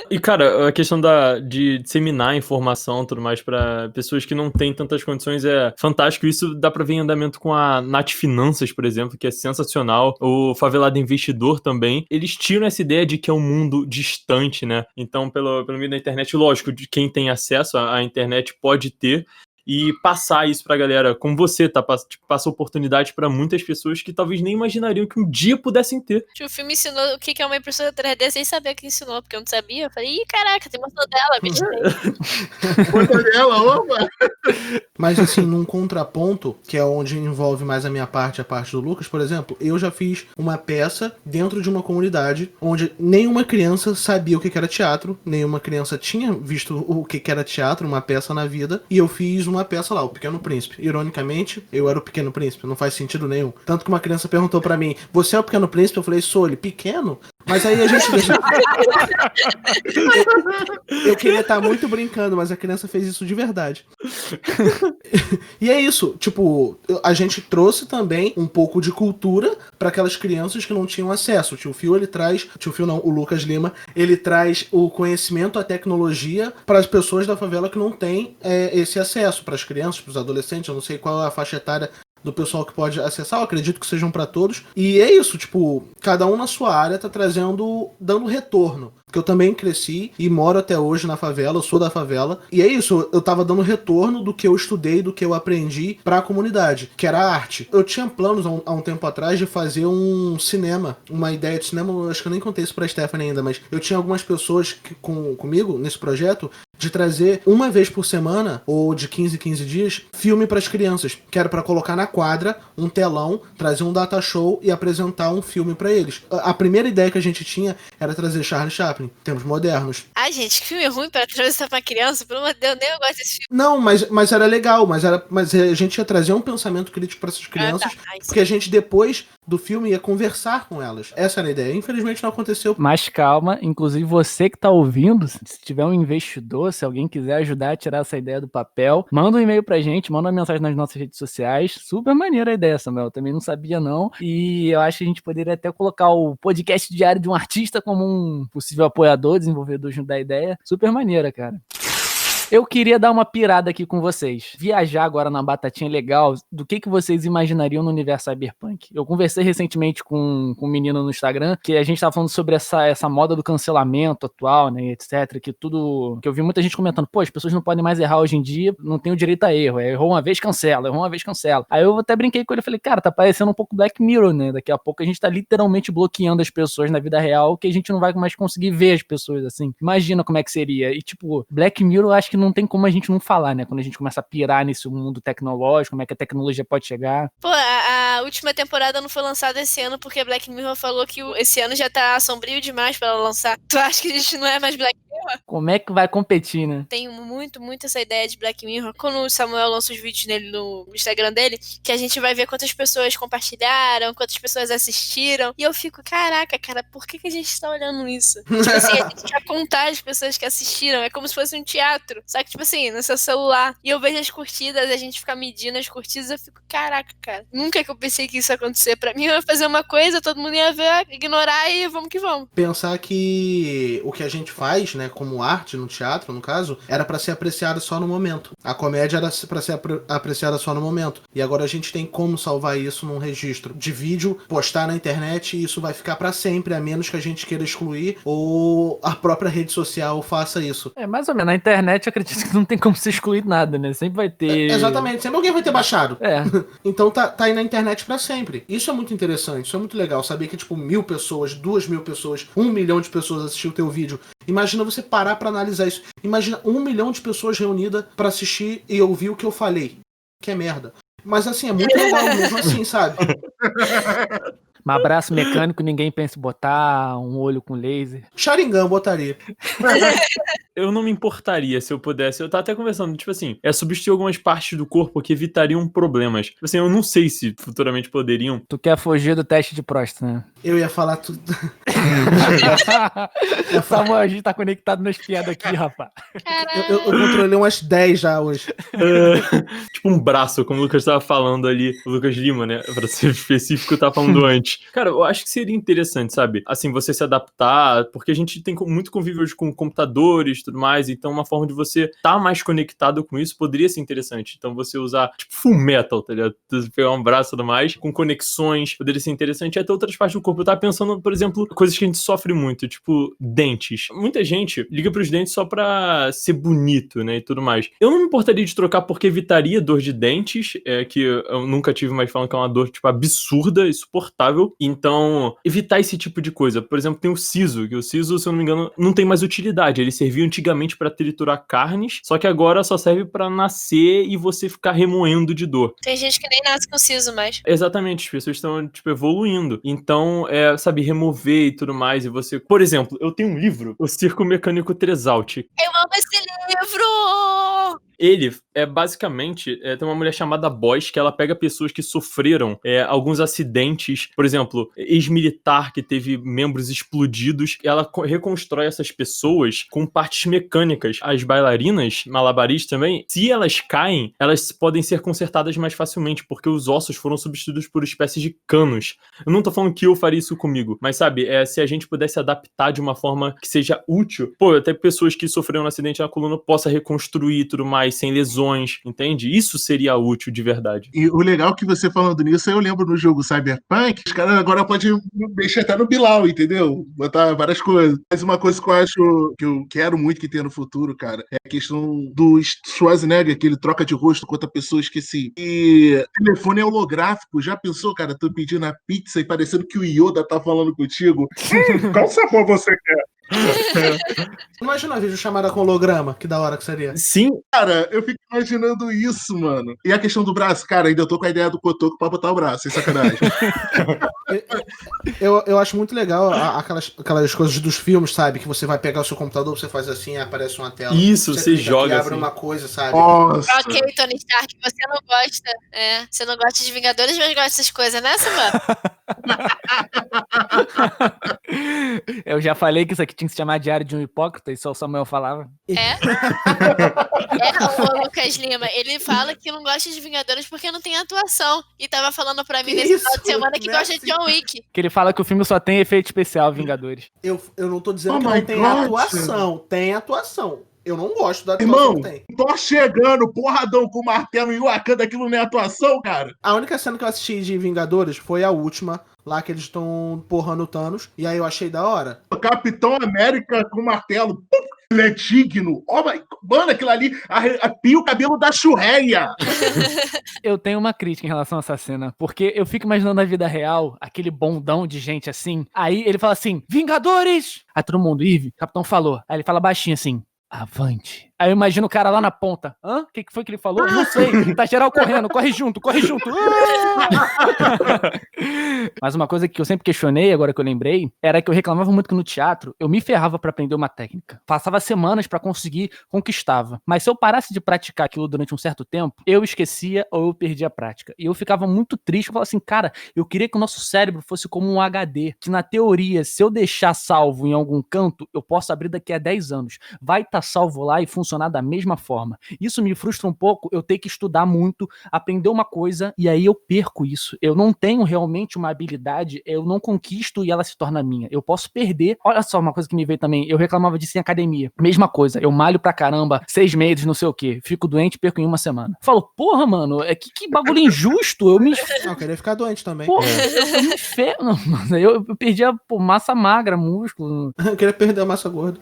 E, cara, a questão de disseminar informação e tudo mais pra pessoas que não têm tantas condições é fantástico. Isso dá pra ver em andamento com a Nath Finanças, por exemplo, que é sensacional. O Favelado Investidor também. Eles tiram essa ideia de que é um mundo distante, né? Então, pelo meio da internet, lógico, de quem tem acesso à internet pode ter, e passar isso pra galera, como você, tá? Passa oportunidade pra muitas pessoas que talvez nem imaginariam que um dia pudessem ter. O filme ensinou o que é uma impressora 3D sem saber que ensinou, porque eu não sabia. Eu falei, ih, caraca, tem uma foto dela, me distrei. Conta dela, opa! Mas assim, num contraponto, que é onde envolve mais a minha parte, a parte do Lucas, por exemplo, eu já fiz uma peça dentro de uma comunidade onde nenhuma criança sabia o que era teatro, nenhuma criança tinha visto o que era teatro, uma peça na vida, e eu fiz uma peça lá, O Pequeno Príncipe. Ironicamente, eu era o Pequeno Príncipe, não faz sentido nenhum. Tanto que uma criança perguntou pra mim, você é o Pequeno Príncipe? Eu falei, sou ele, pequeno? Mas aí a gente deixa... Eu queria estar muito brincando, mas a criança fez isso de verdade. E é isso, tipo, a gente trouxe também um pouco de cultura para aquelas crianças que não tinham acesso. O Tio Phil, ele traz, Tio Phil não, o Lucas Lima, ele traz o conhecimento, a tecnologia para as pessoas da favela que não têm esse acesso, para as crianças, para os adolescentes, eu não sei qual é a faixa etária do pessoal que pode acessar, eu acredito que sejam para todos. E é isso, tipo, cada um na sua área tá dando retorno. Porque eu também cresci e moro até hoje na favela, eu sou da favela. E é isso, eu tava dando retorno do que eu estudei, do que eu aprendi pra comunidade, que era a arte. Eu tinha planos há um tempo atrás de fazer um cinema, uma ideia de cinema, eu acho que eu nem contei isso pra Stephanie ainda, mas eu tinha algumas pessoas comigo nesse projeto de trazer uma vez por semana, ou de 15 em 15 dias, filme pras crianças, que era pra colocar na quadra, um telão, trazer um data show e apresentar um filme pra eles. A primeira ideia que a gente tinha era trazer Charlie Chaplin, tempos modernos. Ai, gente, que filme ruim pra trazer pra criança, pelo amor de Deus, nem eu gosto desse filme. Não, mas era legal, mas a gente ia trazer um pensamento crítico pra essas crianças, porque a gente depois do filme ia conversar com elas. Essa era a ideia. Infelizmente não aconteceu. Mas calma, inclusive você que tá ouvindo, se tiver um investidor, se alguém quiser ajudar a tirar essa ideia do papel, manda um e-mail pra gente, manda uma mensagem nas nossas redes sociais. Super maneira a ideia, Samuel. Eu também não sabia não. E eu acho que a gente poderia até colocar o podcast diário de um artista como um possível apoiador, desenvolvedor junto da ideia. Super maneira, cara. Eu queria dar uma pirada aqui com vocês. Viajar agora na batatinha legal, do que vocês imaginariam no universo cyberpunk. Eu conversei recentemente com um menino no Instagram, que a gente tava falando sobre essa moda do cancelamento atual, né, etc. Que eu vi muita gente comentando, pô, as pessoas não podem mais errar hoje em dia, não tem o direito a erro. Errou uma vez, cancela, errou uma vez, cancela. Aí eu até brinquei com ele e falei, cara, tá parecendo um pouco Black Mirror, né? Daqui a pouco a gente tá literalmente bloqueando as pessoas na vida real, que a gente não vai mais conseguir ver as pessoas assim. Imagina como é que seria. E tipo, Black Mirror eu acho que não tem como a gente não falar, né? Quando a gente começa a pirar nesse mundo tecnológico, como é que a tecnologia pode chegar. Pô, a última temporada não foi lançada esse ano porque Black Mirror falou que esse ano já tá sombrio demais pra ela lançar. Tu acha que a gente não é mais Black Mirror? Como é que vai competir, né? Tenho muito essa ideia de Black Mirror. Quando o Samuel lança os vídeos nele no Instagram dele, que a gente vai ver quantas pessoas compartilharam, quantas pessoas assistiram. E eu fico, caraca, cara, por que a gente tá olhando isso? Tipo assim, a gente vai contar as pessoas que assistiram. É como se fosse um teatro. Só que, tipo assim, no seu celular. E eu vejo as curtidas, a gente fica medindo as curtidas, eu fico, caraca, cara. Nunca que eu pensei que isso ia acontecer. Pra mim, eu ia fazer uma coisa, todo mundo ia ver, ignorar e vamos que vamos. Pensar que o que a gente faz, né, como arte no teatro, no caso, era pra ser apreciada só no momento. A comédia era pra ser apreciada só no momento. E agora a gente tem como salvar isso num registro de vídeo, postar na internet e isso vai ficar pra sempre, a menos que a gente queira excluir ou a própria rede social faça isso. É, mais ou menos. Na internet, eu acredito que não tem como ser excluído nada, né? Sempre vai ter... Exatamente, sempre alguém vai ter baixado. É. Então tá aí na internet pra sempre. Isso é muito interessante, isso é muito legal. Saber que, tipo, 1.000 pessoas, 2.000 pessoas, 1 milhão de pessoas assistiu o teu vídeo. Imagina você parar pra analisar isso. Imagina 1 milhão de pessoas reunidas pra assistir e ouvir o que eu falei. Que é merda. Mas assim, é muito legal mesmo assim, sabe? Um abraço mecânico, ninguém pensa em botar um olho com laser. Sharingan botaria. Eu não me importaria se eu pudesse. Eu tava até conversando, tipo assim, substituir algumas partes do corpo que evitariam problemas. Tipo assim, eu não sei se futuramente poderiam. Tu quer fugir do teste de próstata, né? Eu ia falar tudo. Samuel, a gente tá conectado nas piadas aqui, rapaz. Eu controlei umas 10 já hoje. Tipo um braço, como o Lucas tava falando ali. O Lucas Lima, né? Pra ser específico, tava falando antes. Cara, eu acho que seria interessante, sabe? Assim, você se adaptar, porque a gente tem muito convívio com computadores e tudo mais, então uma forma de você estar mais conectado com isso poderia ser interessante. Então você usar, tipo, Full Metal, tá ligado? Pegar um braço e tudo mais, com conexões, poderia ser interessante. E até outras partes do corpo. Eu tava pensando, por exemplo, coisas que a gente sofre muito, tipo, dentes. Muita gente liga pros dentes só pra ser bonito, né, e tudo mais. Eu não me importaria de trocar porque evitaria dor de dentes, que eu nunca tive, mas falam que é uma dor, tipo, absurda, insuportável. Então, evitar esse tipo de coisa. Por exemplo, tem o siso, que o siso, se eu não me engano, não tem mais utilidade. Ele servia antigamente pra triturar carnes, só que agora só serve pra nascer e você ficar remoendo de dor. Tem gente que nem nasce com siso mais. Exatamente, as pessoas estão, tipo, evoluindo. Então, sabe, remover e tudo mais, e você... Por exemplo, eu tenho um livro, O Circo Mecânico Tresalt. Eu amo esse livro! Ele basicamente tem uma mulher chamada Boyce que ela pega pessoas que sofreram alguns acidentes, por exemplo, ex-militar que teve membros explodidos, ela reconstrói essas pessoas com partes mecânicas. As bailarinas, malabaristas também, se elas caem, elas podem ser consertadas mais facilmente, porque os ossos foram substituídos por espécies de canos. Eu não tô falando que eu faria isso comigo, mas sabe, se a gente pudesse adaptar de uma forma que seja útil, até pessoas que sofreram um acidente na coluna possa reconstruir e tudo mais, sem lesões, entende? Isso seria útil de verdade. E o legal que você falando nisso, eu lembro no jogo Cyberpunk, os caras agora podem mexer até no Bilal, entendeu? Botar várias coisas. Mas uma coisa que eu acho que eu quero muito que tenha no futuro, cara, é a questão do Schwarzenegger, que ele troca de rosto com outra pessoa, esqueci. E telefone holográfico, já pensou, cara? Tu pedindo a pizza e parecendo que o Yoda tá falando contigo. Qual sabor você quer? Imagina uma videochamada com holograma, que da hora que seria. Sim. Cara, eu fico imaginando isso, mano. E a questão do braço, cara, ainda tô com a ideia do Cotoco pra botar o braço, sem sacanagem. Eu acho muito legal aquelas coisas dos filmes, sabe? Que você vai pegar o seu computador, você faz assim, aparece uma tela. Isso, você clica joga e abre assim. uma coisa, sabe? Nossa. Ok, Tony Stark, você não gosta. Você não gosta de Vingadores, mas gosta dessas coisas, né, Samuel? Eu já falei que isso aqui tinha que se chamar Diário de um Hipócrita, e só o Samuel falava. O Lucas Lima, ele fala que não gosta de Vingadores porque não tem atuação. E tava falando pra mim nesse final de semana que gosta de John Wick. Que ele fala que o filme só tem efeito especial, Vingadores. Eu não tô dizendo Oh que my não tem God. atuação. Tem atuação. Eu não gosto da atuação Irmão, que tem. tô chegando, porradão com o martelo em Wakanda, aquilo não é atuação, cara. A única cena que eu assisti de Vingadores foi a última, lá que eles estão porrando o Thanos. E aí eu achei da hora. O Capitão América com o martelo. Ele é digno. Oh, mano, aquilo ali arrepia o cabelo da churreia. Eu tenho uma crítica em relação a essa cena, porque eu fico imaginando na vida real, aquele bondão de gente assim, aí ele fala assim, Vingadores! Aí todo mundo, Eve, o Capitão falou. Aí ele fala baixinho assim, avante. Aí eu imagino o cara lá na ponta. Hã? O que foi que ele falou? Não sei. Tá geral correndo. Corre junto, corre junto. Mas uma coisa que eu sempre questionei, agora que eu lembrei, era que eu reclamava muito que no teatro eu me ferrava pra aprender uma técnica. Passava semanas pra conseguir, conquistava. Mas se eu parasse de praticar aquilo durante um certo tempo, eu esquecia ou eu perdia a prática. E eu ficava muito triste. Eu falava assim, cara, eu queria que o nosso cérebro fosse como um HD. Que na teoria, se eu deixar salvo em algum canto, eu posso abrir daqui a 10 anos. Vai estar salvo lá e funcionar da mesma forma. Isso me frustra um pouco, eu ter que estudar muito, aprender uma coisa e aí eu perco isso. Eu não tenho realmente uma habilidade, eu não conquisto e ela se torna minha. Eu posso perder. Olha só uma coisa que me veio também, eu reclamava disso em academia. Mesma coisa, eu malho pra caramba, 6 meses, não sei o quê, fico doente, perco em uma semana. Falo, porra, mano, que bagulho injusto, eu me... Não, eu queria ficar doente também. Porra, eu me ferro, mano, eu perdia massa magra, músculo. Eu queria perder a massa gorda.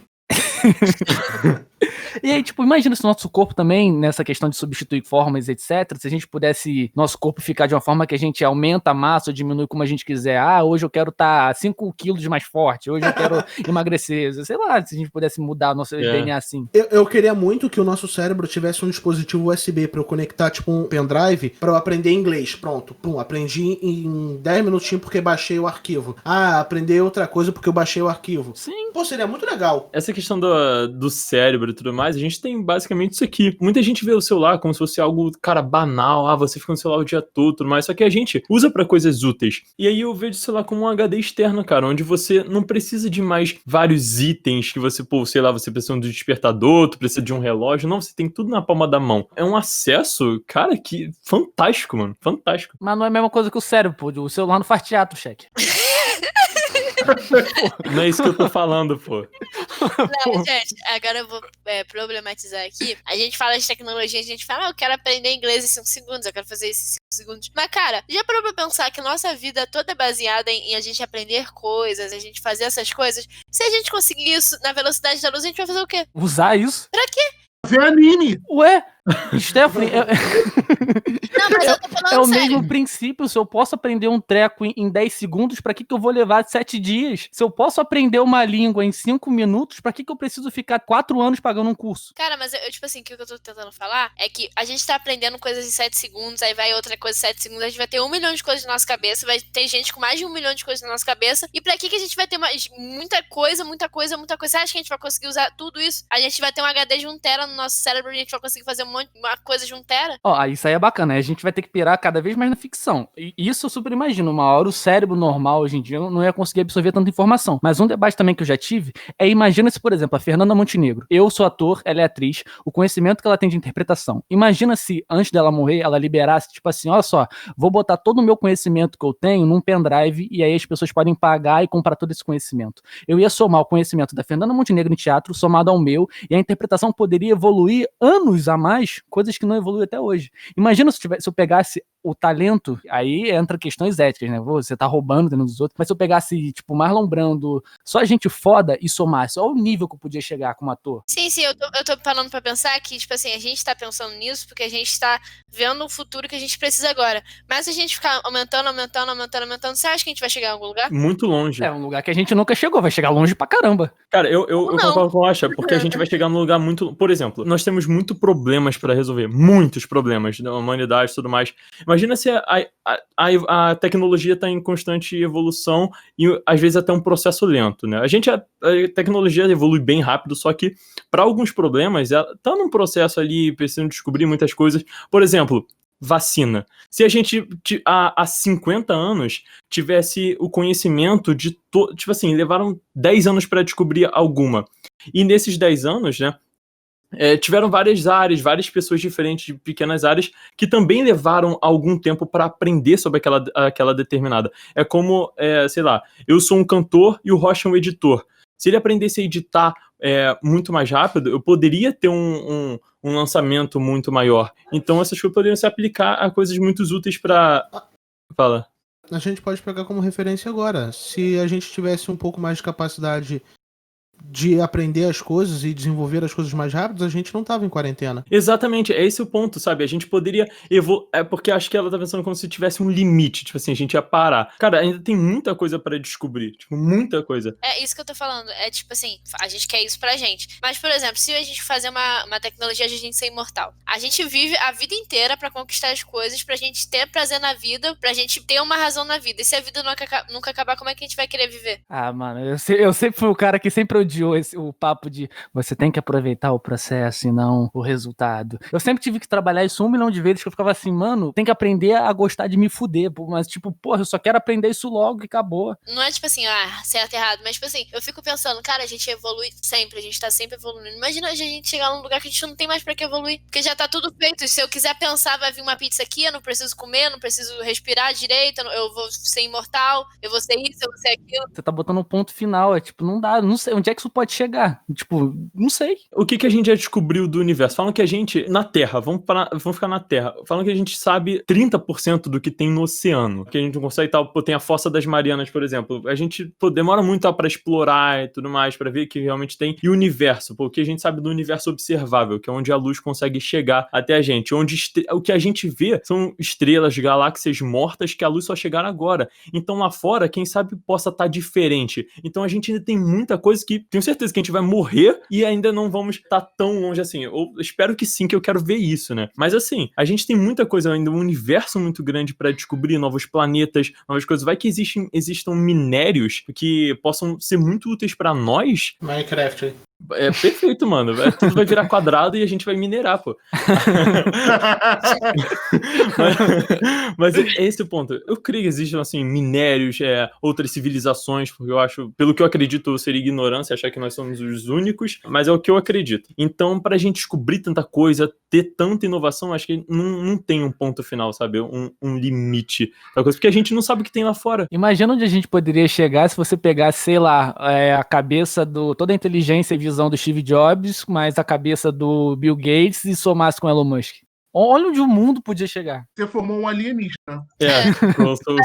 E aí, tipo, imagina se o nosso corpo também, nessa questão de substituir formas, etc., se a gente pudesse, nosso corpo ficar de uma forma que a gente aumenta a massa ou diminui como a gente quiser. Ah, hoje eu quero estar 5 quilos mais forte, hoje eu quero emagrecer. Sei lá, se a gente pudesse mudar o nosso DNA assim. Eu queria muito que o nosso cérebro tivesse um dispositivo USB pra eu conectar, tipo, um pendrive pra eu aprender inglês. Pronto, pum, aprendi em 10 minutinhos porque baixei o arquivo. Ah, aprender outra coisa porque eu baixei o arquivo. Sim. Pô, seria muito legal. Essa questão do cérebro e tudo mais, a gente tem basicamente isso aqui. Muita gente vê o celular como se fosse algo, cara, banal. Ah, você fica no celular o dia todo, tudo mais. Só que a gente usa pra coisas úteis. E aí eu vejo o celular como um HD externo, cara, onde você não precisa de mais vários itens que você, pô, sei lá, você precisa de um despertador, tu precisa de um relógio. Não, você tem tudo na palma da mão. É um acesso, cara, que fantástico, mano. Fantástico. Mas não é a mesma coisa que o cérebro, pô. O celular não faz teatro, cheque. Não é isso que eu tô falando, pô. Não, gente, agora eu vou problematizar aqui. A gente fala de tecnologia, a gente fala, eu quero aprender inglês em 5 segundos, eu quero fazer isso em 5 segundos. Mas, cara, já parou pra pensar que nossa vida toda é baseada em a gente aprender coisas, a gente fazer essas coisas? Se a gente conseguir isso na velocidade da luz, a gente vai fazer o quê? Usar isso? Pra quê? Ver anime. Ué, Stephanie, Não, mas eu tô falando é o sério. mesmo princípio. Se eu posso aprender um treco em 10 segundos, pra que eu vou levar 7 dias? Se eu posso aprender uma língua em 5 minutos, pra que eu preciso ficar 4 anos pagando um curso? Cara, mas eu, tipo assim, o que eu tô tentando falar é que a gente tá aprendendo coisas em 7 segundos, aí vai outra coisa em 7 segundos, a gente vai ter 1 milhão de coisas na nossa cabeça, vai ter gente com mais de 1 milhão de coisas na nossa cabeça, e pra que a gente vai ter muita coisa? Você acha que a gente vai conseguir usar tudo isso? A gente vai ter um HD de 1 tera no nosso cérebro e a gente vai conseguir fazer uma coisa de 1 tera? Ó, isso aí é bacana, né? A gente vai ter que pirar cada vez mais na ficção. E isso eu super imagino. Uma hora o cérebro normal hoje em dia não ia conseguir absorver tanta informação. Mas um debate também que eu já tive é, imagina se, por exemplo, a Fernanda Montenegro, eu sou ator, ela é atriz, o conhecimento que ela tem de interpretação. Imagina se, antes dela morrer, ela liberasse, tipo assim, olha só, vou botar todo o meu conhecimento que eu tenho num pendrive e aí as pessoas podem pagar e comprar todo esse conhecimento. Eu ia somar o conhecimento da Fernanda Montenegro em teatro, somado ao meu, e a interpretação poderia evoluir anos a mais, coisas que não evoluem até hoje. Imagina se eu pegasse o talento, aí entra questões éticas, né? Você tá roubando dentro dos outros, mas se eu pegasse, tipo, Marlon Brando, só gente foda e somasse, olha o nível que eu podia chegar como ator. Sim, eu tô parando pra pensar que, tipo assim, a gente tá pensando nisso porque a gente tá vendo o futuro que a gente precisa agora. Mas se a gente ficar aumentando, você acha que a gente vai chegar em algum lugar? Muito longe. É um lugar que a gente nunca chegou, vai chegar longe pra caramba. Cara, eu Ou não. concordo com o Acha, porque a gente vai chegar num lugar muito... Por exemplo, nós temos muitos problemas pra resolver. Muitos problemas da humanidade e tudo mais. Imagina se a tecnologia tá em constante evolução e, às vezes, até um processo lento, né? A tecnologia evolui bem rápido, só que, para alguns problemas, ela tá num processo ali, precisando descobrir muitas coisas. Por exemplo, vacina. Se a gente, há 50 anos, tivesse o conhecimento de... Tipo assim, levaram 10 anos para descobrir alguma. E nesses 10 anos, né, tiveram várias áreas, várias pessoas diferentes de pequenas áreas que também levaram algum tempo para aprender sobre aquela determinada. É como, sei lá, eu sou um cantor e o Rocha é um editor. Se ele aprendesse a editar muito mais rápido, eu poderia ter um lançamento muito maior. Então essas coisas poderiam se aplicar a coisas muito úteis para... Fala. A gente pode pegar como referência agora. Se a gente tivesse um pouco mais de capacidade de aprender as coisas e desenvolver as coisas mais rápido, a gente não tava em quarentena. Exatamente, é esse o ponto, sabe? A gente poderia É porque acho que ela tá pensando como se tivesse um limite, tipo assim, a gente ia parar. Cara, ainda tem muita coisa pra descobrir, tipo, muita coisa. É isso que eu tô falando. É tipo assim, a gente quer isso pra gente. Mas, por exemplo, se a gente fazer uma tecnologia de a gente ser imortal, a gente vive a vida inteira pra conquistar as coisas, pra gente ter prazer na vida, pra gente ter uma razão na vida. E se a vida nunca acabar, como é que a gente vai querer viver? Ah, mano, eu sempre fui o cara que sempre odiou o papo de você tem que aproveitar o processo e não o resultado. Eu sempre tive que trabalhar isso 1 milhão de vezes, que eu ficava assim, mano, tem que aprender a gostar de me fuder, pô, mas tipo, porra, eu só quero aprender isso logo e acabou. Não é tipo assim, certo e errado, mas tipo assim, eu fico pensando, cara, a gente evolui sempre, a gente tá sempre evoluindo. Imagina a gente chegar num lugar que a gente não tem mais pra que evoluir, porque já tá tudo feito. Se eu quiser pensar, vai vir uma pizza aqui, eu não preciso comer, não preciso respirar direito, eu vou ser imortal, eu vou ser isso, eu vou ser aquilo. Você tá botando um ponto final, é tipo, não dá, não sei, onde é que isso pode chegar? Tipo, não sei. O que a gente já descobriu do universo? Falam que a gente, na Terra, vamos ficar na Terra, falam que a gente sabe 30% do que tem no oceano, que a gente não consegue tal, tem a Fossa das Marianas, por exemplo, a gente demora muito pra explorar e tudo mais, pra ver o que realmente tem, e o universo, o que a gente sabe do universo observável, que é onde a luz consegue chegar até a gente, onde o que a gente vê são estrelas, galáxias mortas que a luz só chegar agora, então lá fora, quem sabe possa estar diferente, então a gente ainda tem muita coisa que, tenho certeza que a gente vai morrer e ainda não vamos estar tão longe assim, eu espero que sim, que eu quero ver isso, né, mas assim, a gente tem muita coisa ainda, um universo muito grande pra descobrir, novos planetas, novas coisas, vai que existam minérios que possam ser muito úteis pra nós. Minecraft aí. É perfeito, mano. Tudo vai virar quadrado e a gente vai minerar, pô. mas é esse o ponto. Eu creio que existam, assim, minérios, outras civilizações, porque eu acho, pelo que eu acredito, seria ignorância achar que nós somos os únicos, mas é o que eu acredito. Então, pra gente descobrir tanta coisa, ter tanta inovação, acho que não tem um ponto final, sabe? Um limite da coisa, porque a gente não sabe o que tem lá fora. Imagina onde a gente poderia chegar se você pegasse, sei lá, a cabeça toda a inteligência e visão do Steve Jobs, mais a cabeça do Bill Gates e somasse com Elon Musk. Olha onde o mundo podia chegar. Você formou um alienígena.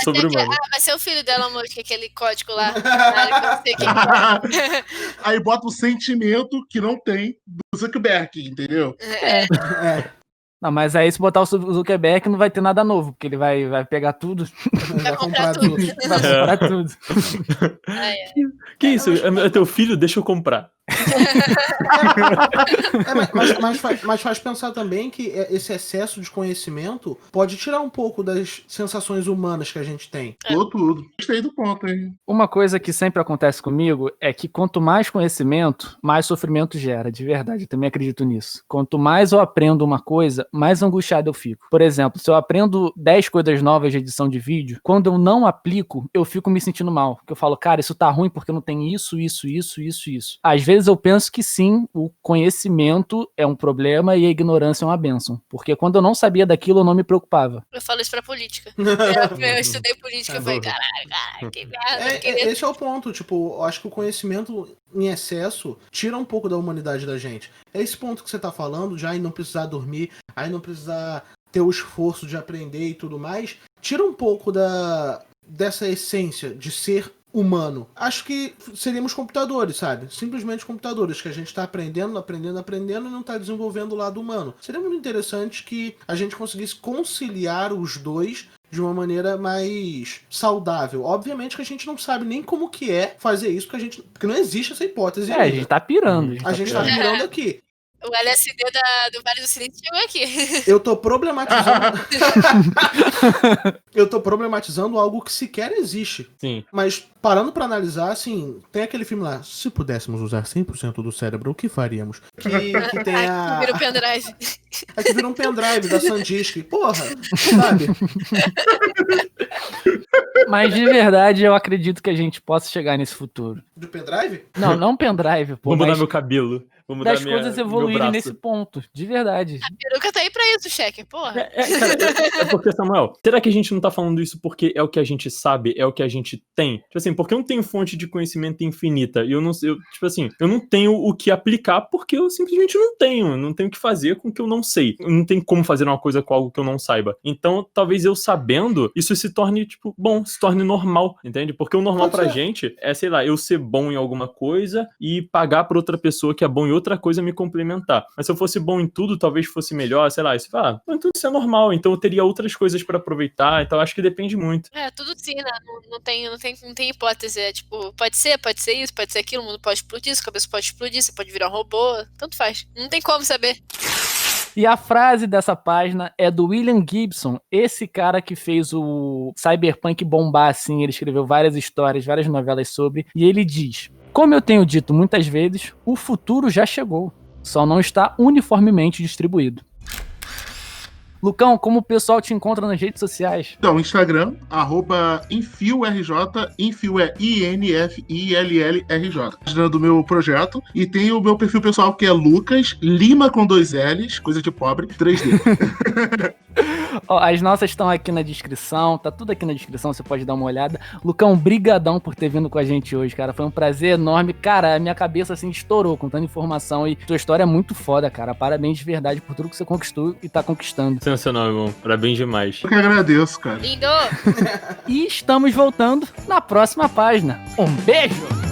Sobre-humano. Vai ser o filho dela, amor, que aquele código lá. Na que você Aí bota o sentimento que não tem do Zuckerberg, entendeu? Não, mas aí se botar o Zuckerberg não vai ter nada novo, porque ele vai pegar tudo. Vai comprar tudo. Vai comprar tudo. Que isso? É teu filho? Deixa eu comprar. Mas faz pensar também que esse excesso de conhecimento pode tirar um pouco das sensações humanas que a gente tem. Tudo. Gostei do ponto, hein? Uma coisa que sempre acontece comigo é que quanto mais conhecimento, mais sofrimento gera, de verdade, eu também acredito nisso. Quanto mais eu aprendo uma coisa, mais angustiado eu fico. Por exemplo, se eu aprendo 10 coisas novas de edição de vídeo, quando eu não aplico, eu fico me sentindo mal. Porque eu falo, cara, isso tá ruim porque não tem isso. Às vezes eu penso que sim, o conhecimento é um problema e a ignorância é uma bênção. Porque quando eu não sabia daquilo, eu não me preocupava. Eu falo isso pra política. Eu estudei política, eu falei, caralho, que merda. Esse é o ponto, tipo, eu acho que o conhecimento em excesso tira um pouco da humanidade da gente. É esse ponto que você tá falando, já em não precisar dormir, aí não precisar ter o esforço de aprender e tudo mais, tira um pouco dessa essência de ser humano. Acho que seríamos computadores, sabe? Simplesmente computadores, que a gente tá aprendendo e não tá desenvolvendo o lado humano. Seria muito interessante que a gente conseguisse conciliar os dois de uma maneira mais saudável. Obviamente que a gente não sabe nem como que é fazer isso, porque não existe essa hipótese ainda. A gente tá pirando. A gente tá pirando aqui. O LSD do Vale do Silício chegou aqui. Eu tô problematizando. Eu tô problematizando algo que sequer existe. Sim. Mas parando pra analisar, assim, tem aquele filme lá, se pudéssemos usar 100% do cérebro, o que faríamos? Que tem a... Vira o pendrive. Que vira um pendrive da SanDisk. Porra, sabe? Mas de verdade, eu acredito que a gente possa chegar nesse futuro. Do pendrive? Não pendrive, pô. Vou mudar mas meu cabelo. Vou mudar das coisas evoluírem nesse ponto, de verdade. A peruca tá aí pra isso, Checker, porra. Cara, porque, Samuel, será que a gente não tá falando isso porque é o que a gente sabe, é o que a gente tem? Tipo assim, porque eu não tenho fonte de conhecimento infinita e eu não tenho o que aplicar porque eu simplesmente não tenho o que fazer com o que eu não sei. sei. Não tem como fazer uma coisa com algo que eu não saiba. Então, talvez eu sabendo, isso se torne, tipo, bom, se torne normal, entende? Porque o normal pra gente é, sei lá, eu ser bom em alguma coisa e pagar pra outra pessoa que é bom em outra coisa me complementar. Mas se eu fosse bom em tudo, talvez fosse melhor, sei lá, tudo isso é normal, então eu teria outras coisas pra aproveitar, então acho que depende muito. Tudo sim, né? Não tem hipótese. É tipo, pode ser isso, pode ser aquilo, o mundo pode explodir, sua cabeça pode explodir, você pode virar um robô, tanto faz. Não tem como saber. E a frase dessa página é do William Gibson, esse cara que fez o Cyberpunk bombar assim, ele escreveu várias histórias, várias novelas sobre, e ele diz: como eu tenho dito muitas vezes, o futuro já chegou, só não está uniformemente distribuído. Lucão, como o pessoal te encontra nas redes sociais? Então, Instagram, @InfioRJ, Infio é INFILLRJ. Página do meu projeto. E tem o meu perfil pessoal que é Lucas Lima com 2 L's, coisa de pobre, 3D. Ó, as nossas estão aqui na descrição, tá tudo aqui na descrição, você pode dar uma olhada. Lucão, brigadão por ter vindo com a gente hoje, cara, foi um prazer enorme. Cara, a minha cabeça, assim, estourou com tanta informação e sua história é muito foda, cara. Parabéns de verdade por tudo que você conquistou e tá conquistando. Sensacional, irmão. Parabéns demais. Eu que agradeço, cara. Lindo! E estamos voltando na próxima página. Um beijo!